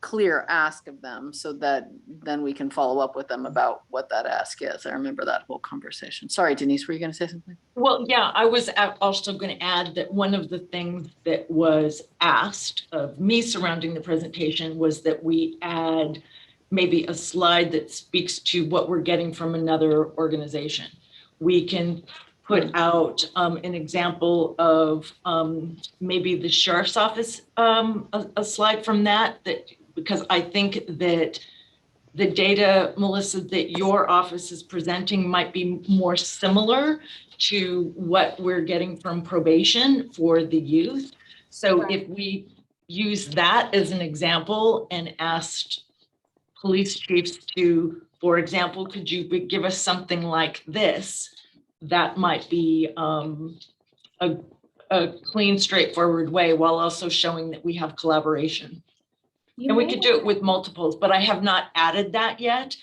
clear ask of them so that then we can follow up with them about what that ask is. I remember that whole conversation. Sorry, Denise, were you going to say something? Well, yeah, I was also going to add that one of the things that was asked of me surrounding the presentation was that we add maybe a slide that speaks to what we're getting from another organization. We can put out an example of maybe the sheriff's office, a slide from that, because I think that the data, Melissa, that your office is presenting might be more similar to what we're getting from probation for the youth. So if we use that as an example and asked police chiefs to, for example, could you give us something like this? That might be a clean, straightforward way, while also showing that we have collaboration. And we could do it with multiples, but I have not added that yet,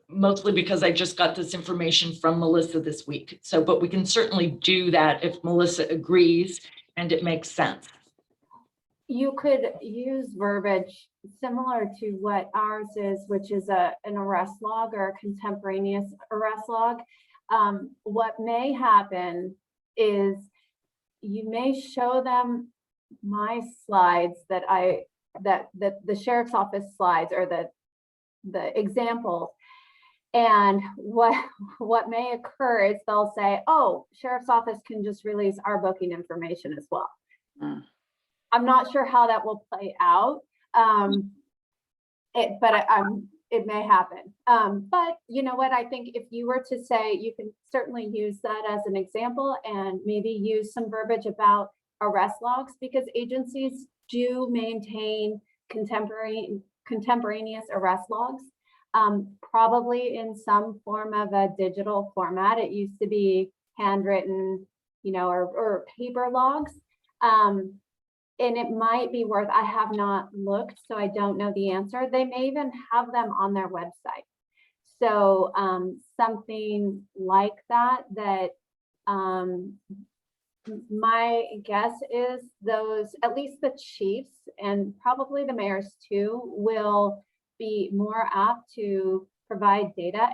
mostly because I just got this information from Melissa this week. So, but we can certainly do that if Melissa agrees and it makes sense. You could use verbiage similar to what ours is, which is an arrest log or a contemporaneous arrest log. What may happen is you may show them my slides that the sheriff's office slides, or the examples. And what may occur is they'll say, oh, sheriff's office can just release our booking information as well. I'm not sure how that will play out, it may happen. But you know what, I think if you were to say, you can certainly use that as an example and maybe use some verbiage about arrest logs, because agencies do maintain contemporaneous arrest logs, probably in some form of a digital format. It used to be handwritten, or paper logs. And it might be worth, I have not looked, so I don't know the answer. They may even have them on their website. So something like that, my guess is those, at least the chiefs and probably the mayors too, will be more apt to provide data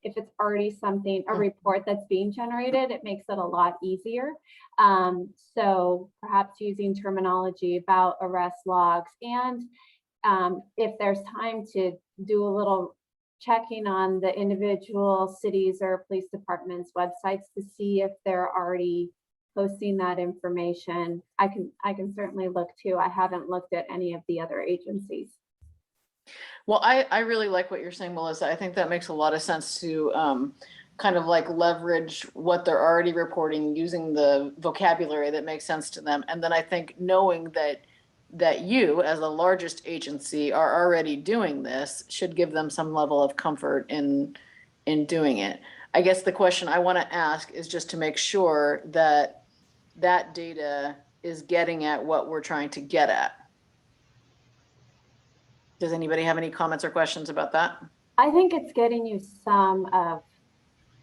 if it's already something, a report that's being generated. It makes it a lot easier. So perhaps using terminology about arrest logs, and if there's time to do a little checking on the individual cities or police departments' websites to see if they're already posting that information. I can certainly look too. I haven't looked at any of the other agencies. Well, I really like what you're saying, Melissa. I think that makes a lot of sense to kind of like leverage what they're already reporting using the vocabulary that makes sense to them. And then I think knowing that you, as the largest agency, are already doing this should give them some level of comfort in doing it. I guess the question I want to ask is just to make sure that that data is getting at what we're trying to get at. Does anybody have any comments or questions about that? I think it's getting you some of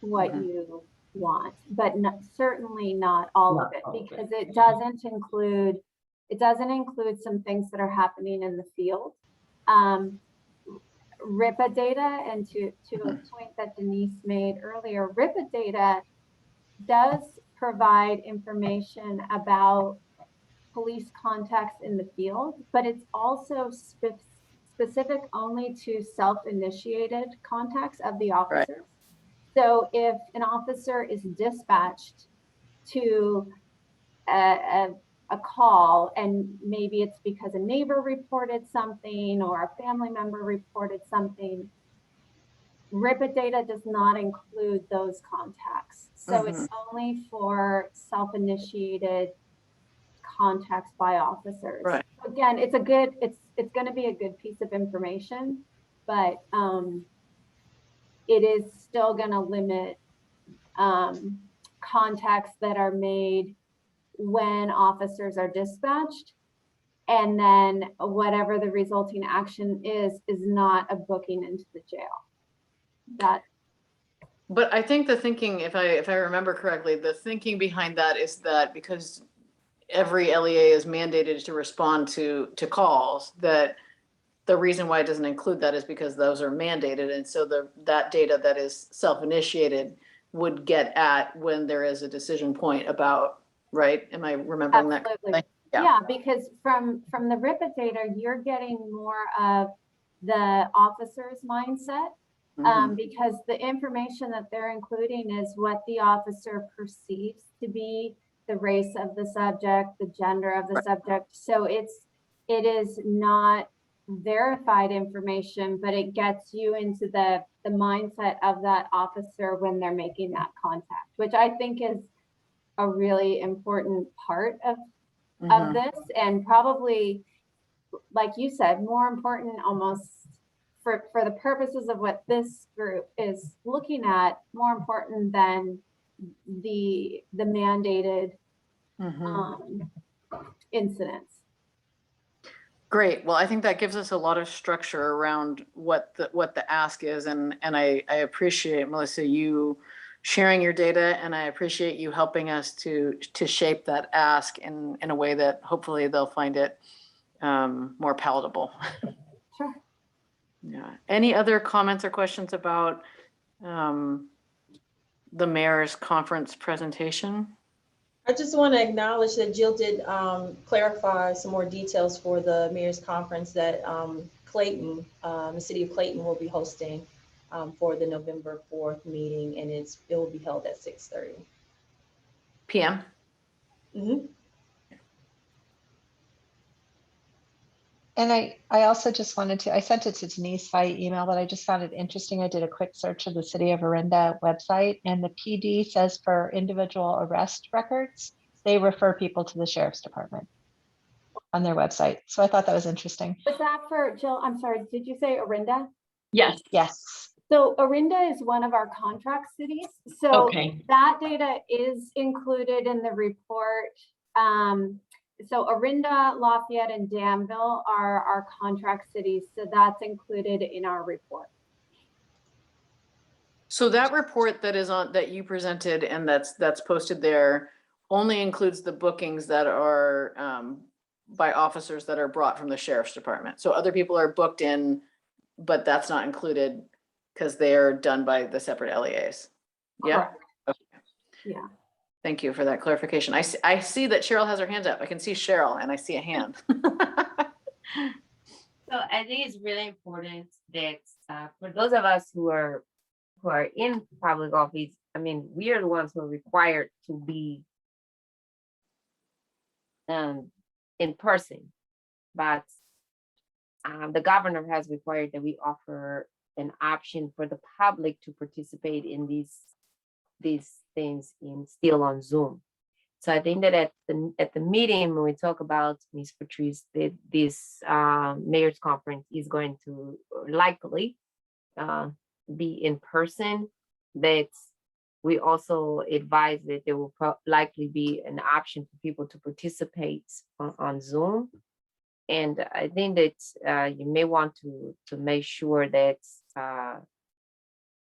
what you want, but certainly not all of it, because it doesn't include some things that are happening in the field. RIPA data, and to a point that Denise made earlier, RIPA data does provide information about police contacts in the field, but it's also specific only to self-initiated contacts of the officers. So if an officer is dispatched to a call, and maybe it's because a neighbor reported something or a family member reported something, RIPA data does not include those contacts. So it's only for self-initiated contacts by officers. Right. Again, it's going to be a good piece of information, but it is still going to limit contacts that are made when officers are dispatched, and then whatever the resulting action is not a booking into the jail. But I think the thinking, if I remember correctly, the thinking behind that is that because every LEA is mandated to respond to calls, that the reason why it doesn't include that is because those are mandated. And so that data that is self-initiated would get at when there is a decision point about, right? Am I remembering that correctly? Yeah, because from the RIPA data, you're getting more of the officer's mindset, because the information that they're including is what the officer perceives to be the race of the subject, the gender of the subject. So it is not verified information, but it gets you into the mindset of that officer when they're making that contact, which I think is a really important part of this, and probably, like you said, more important almost for the purposes of what this group is looking at, more important than the mandated incidents. Great. Well, I think that gives us a lot of structure around what the ask is, and I appreciate, Melissa, you sharing your data, and I appreciate you helping us to shape that ask in a way that hopefully they'll find it more palatable. Sure. Yeah. Any other comments or questions about the mayor's conference presentation? I just want to acknowledge that Jill did clarify some more details for the mayor's conference that Clayton, the city of Clayton, will be hosting for the November 4th meeting, and it will be held at 6:30 p.m. And I also just wanted to, I sent it to Denise by email, but I just found it interesting. I did a quick search of the City of Orinda website, and the PD says for individual arrest records, they refer people to the Sheriff's Department on their website. So I thought that was interesting. Was that for Jill? I'm sorry, did you say Orinda? Yes. Yes. So Orinda is one of our contract cities. So that data is included in the report. So Orinda, Lafayette, and Danville are our contract cities. So that's included in our report. So that report that is on, that you presented and that's posted there, only includes the bookings that are by officers that are brought from the Sheriff's Department. So other people are booked in, but that's not included because they are done by the separate LEAs. Yeah. Okay. Yeah. Thank you for that clarification. I see that Cheryl has her hands up. I can see Cheryl and I see a hand. So I think it's really important that for those of us who are in public office, I mean, we are the ones who are required to be in person, but the governor has required that we offer an option for the public to participate in these things still on Zoom. So I think that at the meeting, when we talk about Ms. Patrice, this mayor's conference is going to likely be in person. That we also advise that there will likely be an option for people to participate on Zoom. And I think that you may want to make sure that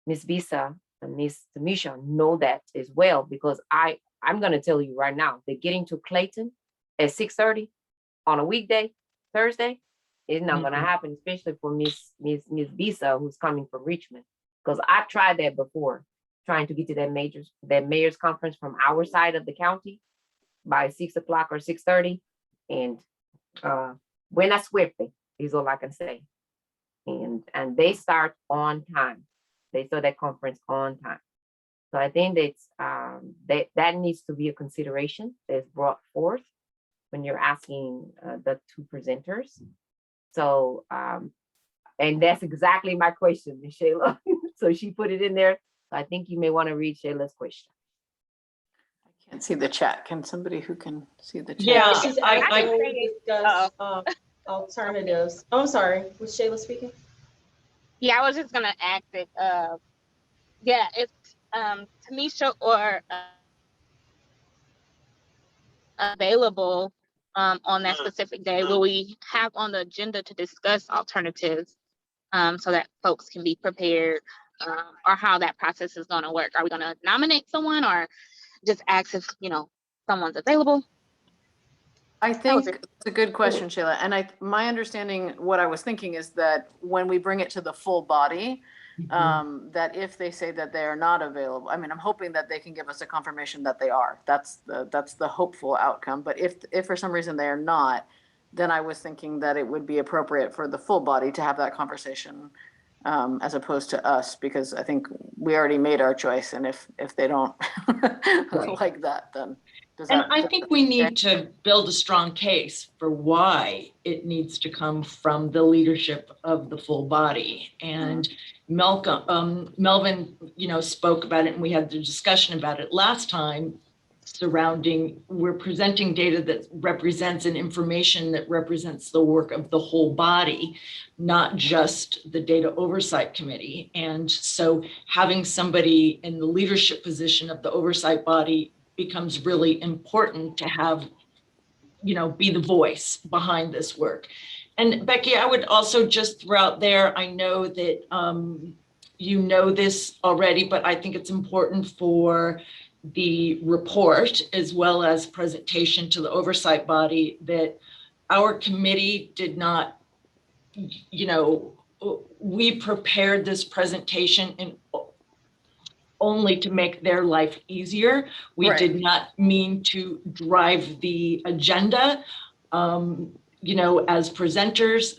Ms. Visa and Ms. Tamisha know that as well, because I'm going to tell you right now, they're getting to Clayton at 6:30 on a weekday, Thursday. It's not gonna Mhm. happen, especially for Miss Visa, who's coming from Richmond. Because I've tried that before, trying to get to that mayor's conference from our side of the county by 6 o'clock or 6:30. And buena suerte is all I can say. And they start on time. They start that conference on time. So I think that needs to be a consideration that's brought forth when you're asking the two presenters. So, and that's exactly my question, Ms. Shayla. So she put it in there. I think you may want to read Shayla's question. I can't see the chat. Can somebody who can see the chat? Yeah, She's asking when we discuss alternatives. Oh, I'm sorry. Was Shayla speaking? Yeah, I was just gonna ask it. Yeah, it's Tamisha or available on that specific day. Will we have on the agenda to discuss alternatives so that folks can be prepared, or how that process is going to work? Are we going to nominate someone or just ask if someone's available? I think it's a good question, Sheila. And my understanding, what I was thinking is that when we bring it to the full body, that if they say that they are not available, I mean, I'm hoping that they can give us a confirmation that they are. That's the hopeful outcome. But if for some reason they are not, then I was thinking that it would be appropriate for the full body to have that conversation, as opposed to us, because I think we already made our choice. And if they don't like that, then. And I think we need to build a strong case for why it needs to come from the leadership of the full body. And Melvin, spoke about it, and we had the discussion about it last time surrounding, we're presenting data that represents and information that represents the work of the whole body, not just the Data Oversight Committee. And so having somebody in the leadership position of the oversight body becomes really important to have, be the voice behind this work. And Becky, I would also just throw out there, I know that this already, but I think it's important for the report as well as presentation to the oversight body that our committee did not, we prepared this presentation in only to make their life easier. We did not mean to drive the agenda. As presenters,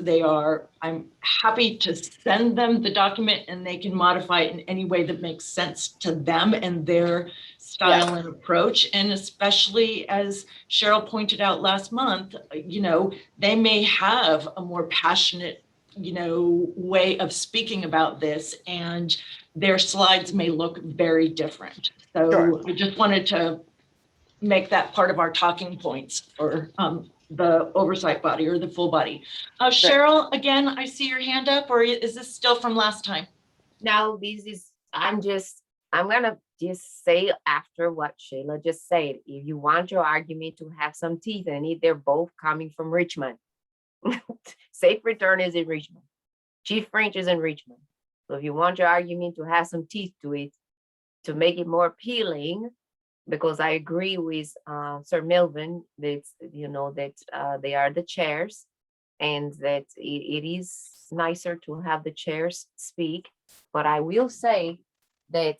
I'm happy to send them the document and they can modify it in any way that makes sense to them and their style and approach. And especially as Cheryl pointed out last month, they may have a more passionate, way of speaking about this, and their slides may look very different. So I just wanted to make that part of our talking points for the oversight body or the full body. Cheryl, again, I see your hand up, or is this still from last time? No, I'm gonna just say after what Shayla just said, if you want your argument to have some teeth in it, they're both coming from Richmond. Safe Return is in Richmond. Chief French is in Richmond. So if you want your argument to have some teeth to it, to make it more appealing, because I agree with Sir Melvin that they are the chairs, and that it is nicer to have the chairs speak. But I will say that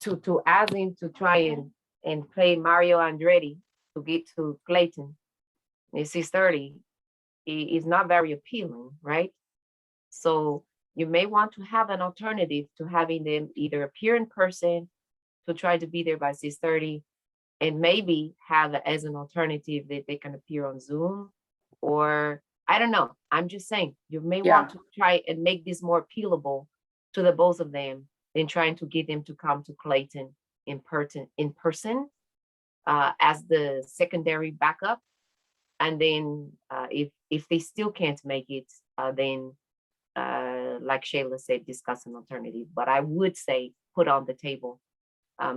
to ask him to try and play Mario Andretti to get to Clayton at 6:30 is not very appealing, right? So you may want to have an alternative to having them either appear in person to try to be there by 6:30, and maybe have as an alternative that they can appear on Zoom, or I don't know. I'm just saying you may want to try and make this more appealable to the both of them than trying to get them to come to Clayton in person as the secondary backup. And then if they still can't make it, then like Shayla said, discuss an alternative. But I would say put on the table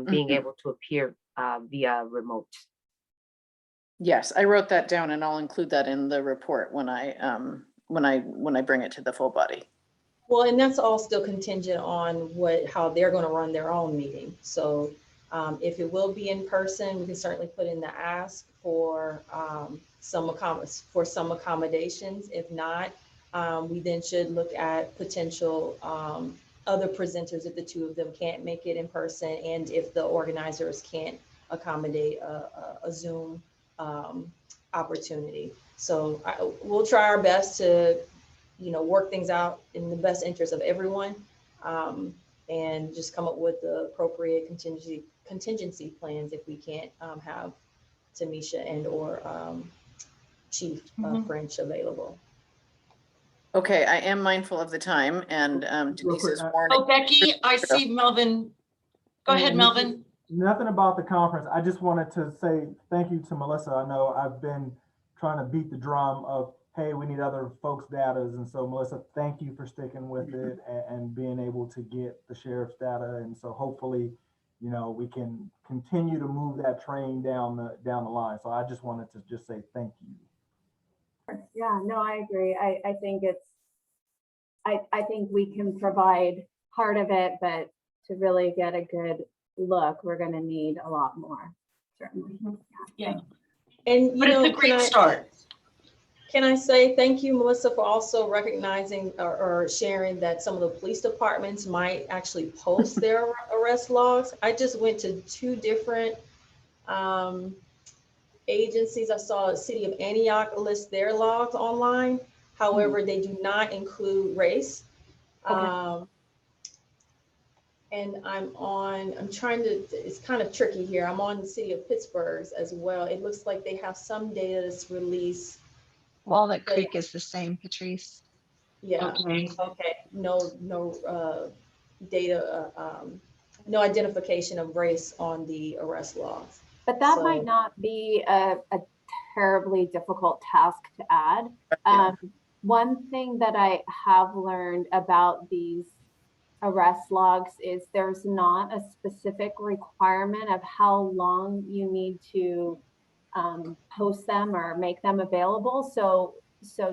being able to appear via remote. Yes, I wrote that down, and I'll include that in the report when I bring it to the full body. Well, and that's all still contingent on how they're going to run their own meeting. So If it will be in person, we can certainly put in the ask for some accommodations. If not, we then should look at potential other presenters if the two of them can't make it in person, and if the organizers can't accommodate a Zoom opportunity. So we'll try our best to, work things out in the best interest of everyone, and just come up with the appropriate contingency plans if we can't have Tamisha and or Chief French available. Okay, I am mindful of the time, and Denise is warning. Oh, Becky, I see Melvin. Go ahead, Melvin. Nothing about the conference. I just wanted to say thank you to Melissa. I know I've been trying to beat the drum of, hey, we need other folks' data. And so Melissa, thank you for sticking with it and being able to get the sheriff's data. And so hopefully, we can continue to move that train down the line. So I just wanted to just say thank you. Yeah, no, I agree. I think I think we can provide part of it, but to really get a good look, we're going to need a lot more, certainly. Yeah. And But it's a great start. Can I say thank you, Melissa, for also recognizing or sharing that some of the police departments might actually post their arrest logs. I just went to 2 different agencies. I saw the City of Antioch list their logs online. However, they do not include race. Okay. And it's kind of tricky here. I'm on the City of Pittsburgh's as well. It looks like they have some data that's released. Walnut Creek is the same, Patrice. Yeah. Okay. Okay. No data, no identification of race on the arrest logs. But that might not be a terribly difficult task to add. One thing that I have learned about these arrest logs is there's not a specific requirement of how long you need to post them or make them available. So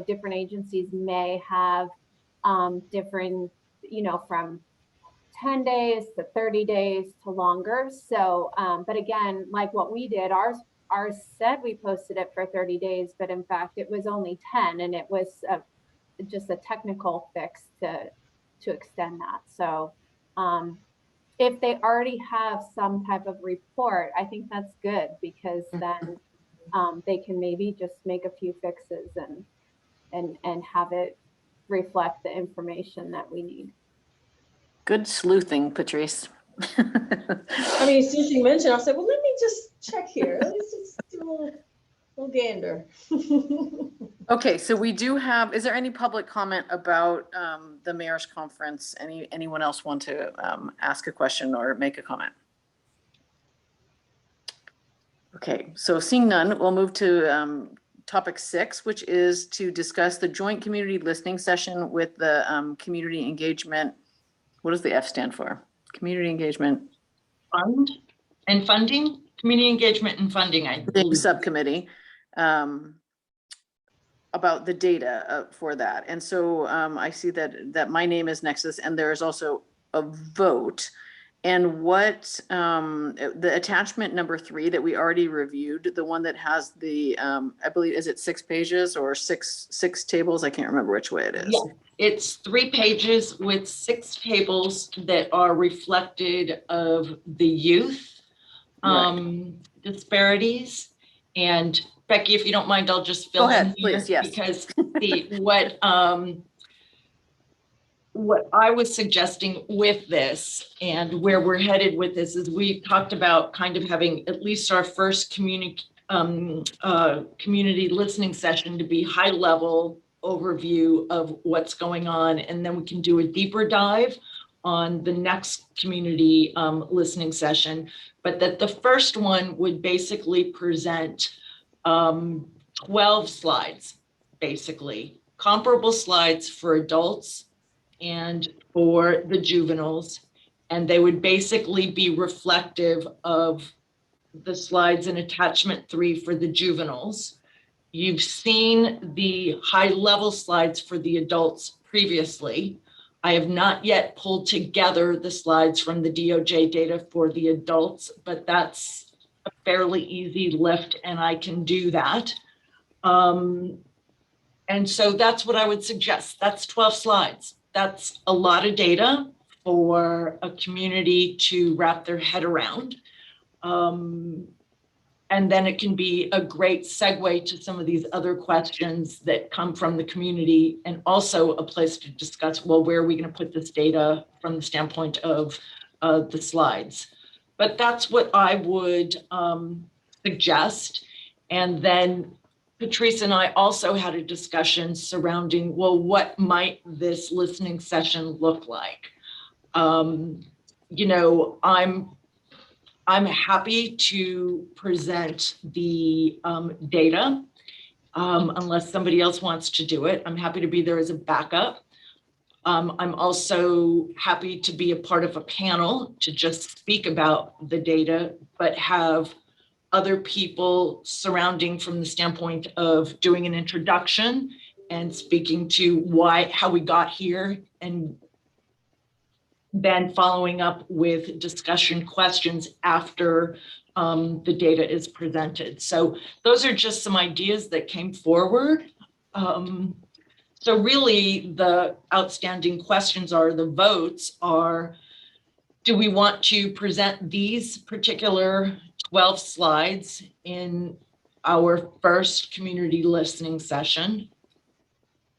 different agencies may have different, from 10 days to 30 days to longer. So, but again, like what we did, ours said we posted it for 30 days, but in fact it was only 10, and it was just a technical fix to extend that. So if they already have some type of report, I think that's good, because then they can maybe just make a few fixes and have it reflect the information that we need. Good sleuthing, Patrice. I mean, since you mentioned, I said, well, let me just check here. Let's just do a little gander. Okay, so we do have, is there any public comment about the mayor's conference? Anyone else want to ask a question or make a comment? Okay, so seeing none, we'll move to topic 6, which is to discuss the joint community listening session with the community engagement. What does the F stand for? Community engagement. Fund and funding, community engagement and funding, I believe. Subcommittee. About the data for that. And so I see that my name is next to this, and there is also a vote. And what the attachment number 3 that we already reviewed, the one that has the, I believe, is it 6 pages or six tables? I can't remember which way it is. Yeah, it's 3 pages with 6 tables that are reflected of the youth disparities. And Becky, if you don't mind, I'll just fill in here, please, yes. because what I was suggesting with this and where we're headed with this is we talked about kind of having at least our first community listening session to be high level overview of what's going on, and then we can do a deeper dive on the next community listening session, but that the first one would basically present 12 slides, basically comparable slides for adults and for the juveniles, and they would basically be reflective of the slides in attachment 3 for the juveniles. You've seen the high level slides for the adults previously. I have not yet pulled together the slides from the DOJ data for the adults, but that's a fairly easy lift and I can do that. And so that's what I would suggest. That's 12 slides. That's a lot of data for a community to wrap their head around. And then it can be a great segue to some of these other questions that come from the community, and also a place to discuss, well, where are we going to put this data from the standpoint of the slides? But that's what I would suggest. And then Patrice and I also had a discussion surrounding, well, what might this listening session look like? You know, I'm happy to present the data unless somebody else wants to do it. I'm happy to be there as a backup. I'm also happy to be a part of a panel to just speak about the data, but have other people surrounding from the standpoint of doing an introduction and speaking to how we got here, and then following up with discussion questions after the data is presented. So those are just some ideas that came forward. So really the outstanding questions are, the votes are, do we want to present these particular 12 slides in our first community listening session?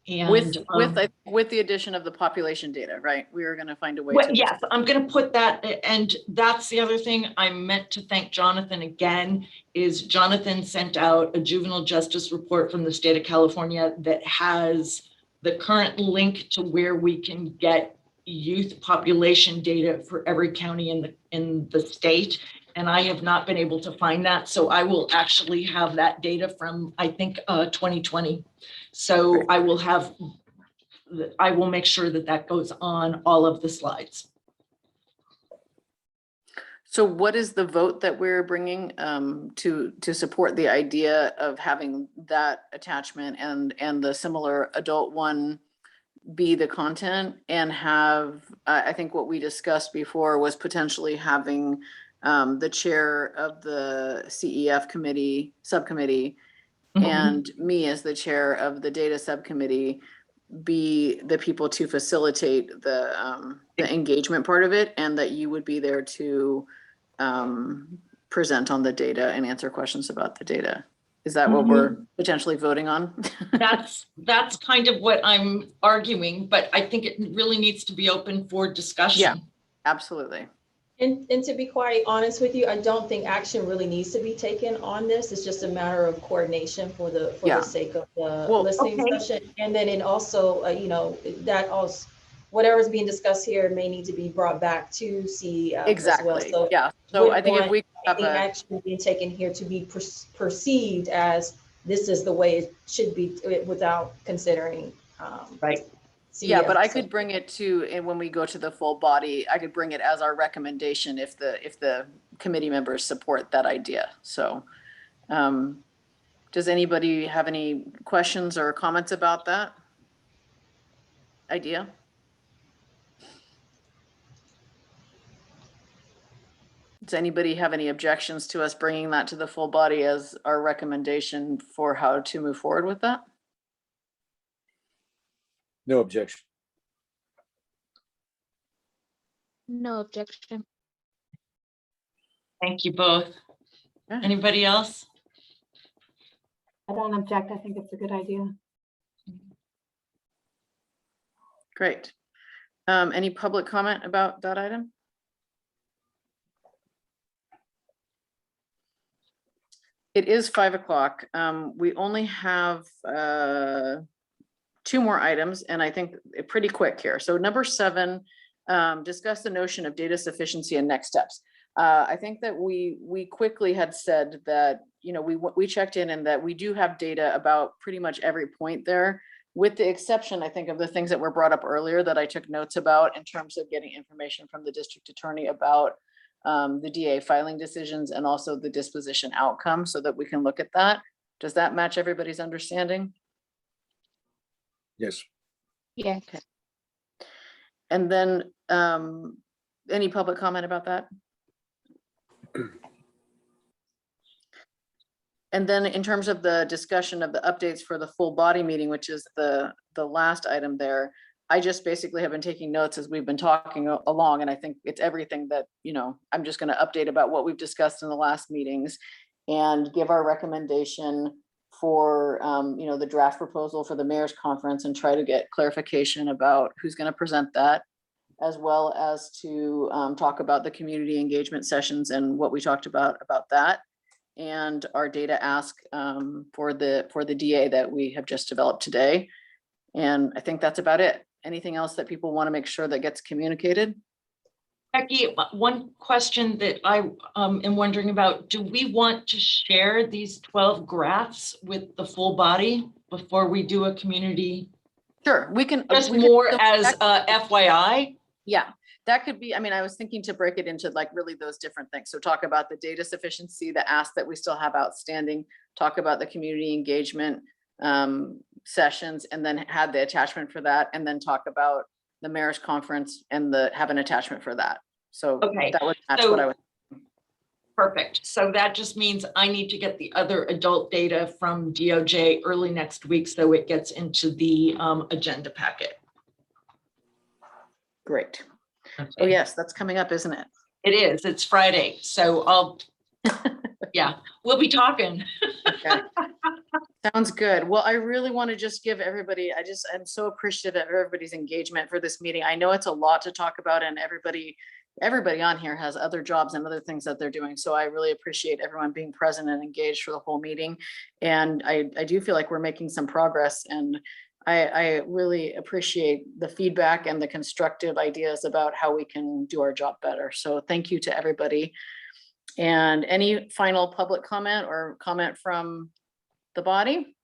And with the addition of the population data, right? We are going to find a way to. Yes, I'm going to put that, and that's the other thing I meant to thank Jonathan again, is Jonathan sent out a juvenile justice report from the state of California that has the current link to where we can get youth population data for every county in the state. And I have not been able to find that. So I will actually have that data from, I think, 2020. So I will make sure that that goes on all of the slides. So what is the vote that we're bringing to support the idea of having that attachment and the similar adult one be the content, and have, I think what we discussed before was potentially having the chair of the CEF subcommittee and me as the chair of the data subcommittee be the people to facilitate the engagement part of it, and that you would be there to present on the data and answer questions about the data. Is that what we're potentially voting on? That's kind of what I'm arguing, but I think it really needs to be open for discussion. Yeah, absolutely. And to be quite honest with you, I don't think action really needs to be taken on this. It's just a matter of coordination for the sake of the listening session. And then it also, you know, that also, whatever's being discussed here may need to be brought back to CEF exactly. as well. So yeah. So I think if we have action being taken here to be perceived as this is the way it should be, without considering right. CEF. Yeah, but I could bring it to, and when we go to the full body, I could bring it as our recommendation if the committee members support that idea. So does anybody have any questions or comments about that idea? Does anybody have any objections to us bringing that to the full body as our recommendation for how to move forward with that? No objection. No objection. Thank you both. Yeah. Anybody else? I don't object. I think it's a good idea. Great. Any public comment about that item? It is 5 o'clock. We only have 2 more items, and I think pretty quick here. So number 7, discuss the notion of data sufficiency and next steps. I think that we quickly had said that, you know, we checked in and that we do have data about pretty much every point there, with the exception, I think, of the things that were brought up earlier that I took notes about in terms of getting information from the district attorney about the DA filing decisions and also the disposition outcome, so that we can look at that. Does that match everybody's understanding? Yes. Yes. Okay. And then any public comment about that? And then in terms of the discussion of the updates for the full body meeting, which is the last item there, I just basically have been taking notes as we've been talking along, and I think it's everything that, you know, I'm just going to update about what we've discussed in the last meetings and give our recommendation for, you know, the draft proposal for the mayor's conference and try to get clarification about who's going to present that, as well as to talk about the community engagement sessions and what we talked about that. And our data ask for the DA that we have just developed today. And I think that's about it. Anything else that people want to make sure that gets communicated? Becky, one question that I am wondering about, do we want to share these 12 graphs with the full body before we do a community? Sure, we can. Just we can- more as FYI? Yeah, that could be, I mean, I was thinking to break it into like really those different things. So talk about the data sufficiency, the ask that we still have outstanding, talk about the community engagement sessions, and then have the attachment for that, and then talk about the mayor's conference and have an attachment for that. So Okay, that would match so- what I was. Perfect. So that just means I need to get the other adult data from DOJ early next week, so it gets into the agenda packet. Great. Oh, yes, that's coming up, isn't it? It is, it's Friday, so yeah, we'll be talking. Okay. Sounds good. Well, I really want to just give everybody, I'm so appreciative of everybody's engagement for this meeting. I know it's a lot to talk about, and everybody on here has other jobs and other things that they're doing. So I really appreciate everyone being present and engaged for the whole meeting. And I do feel like we're making some progress, and I really appreciate the feedback and the constructive ideas about how we can do our job better. So thank you to everybody. And any final public comment or comment from the body?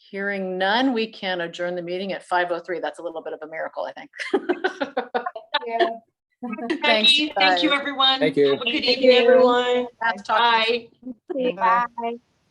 Hearing none, we can adjourn the meeting at 5:03. That's a little bit of a miracle, I think. Yeah. Becky, thank you, guys. everyone. Thank you. Have a good Thank evening. you, everyone. Last talk. Bye. Bye.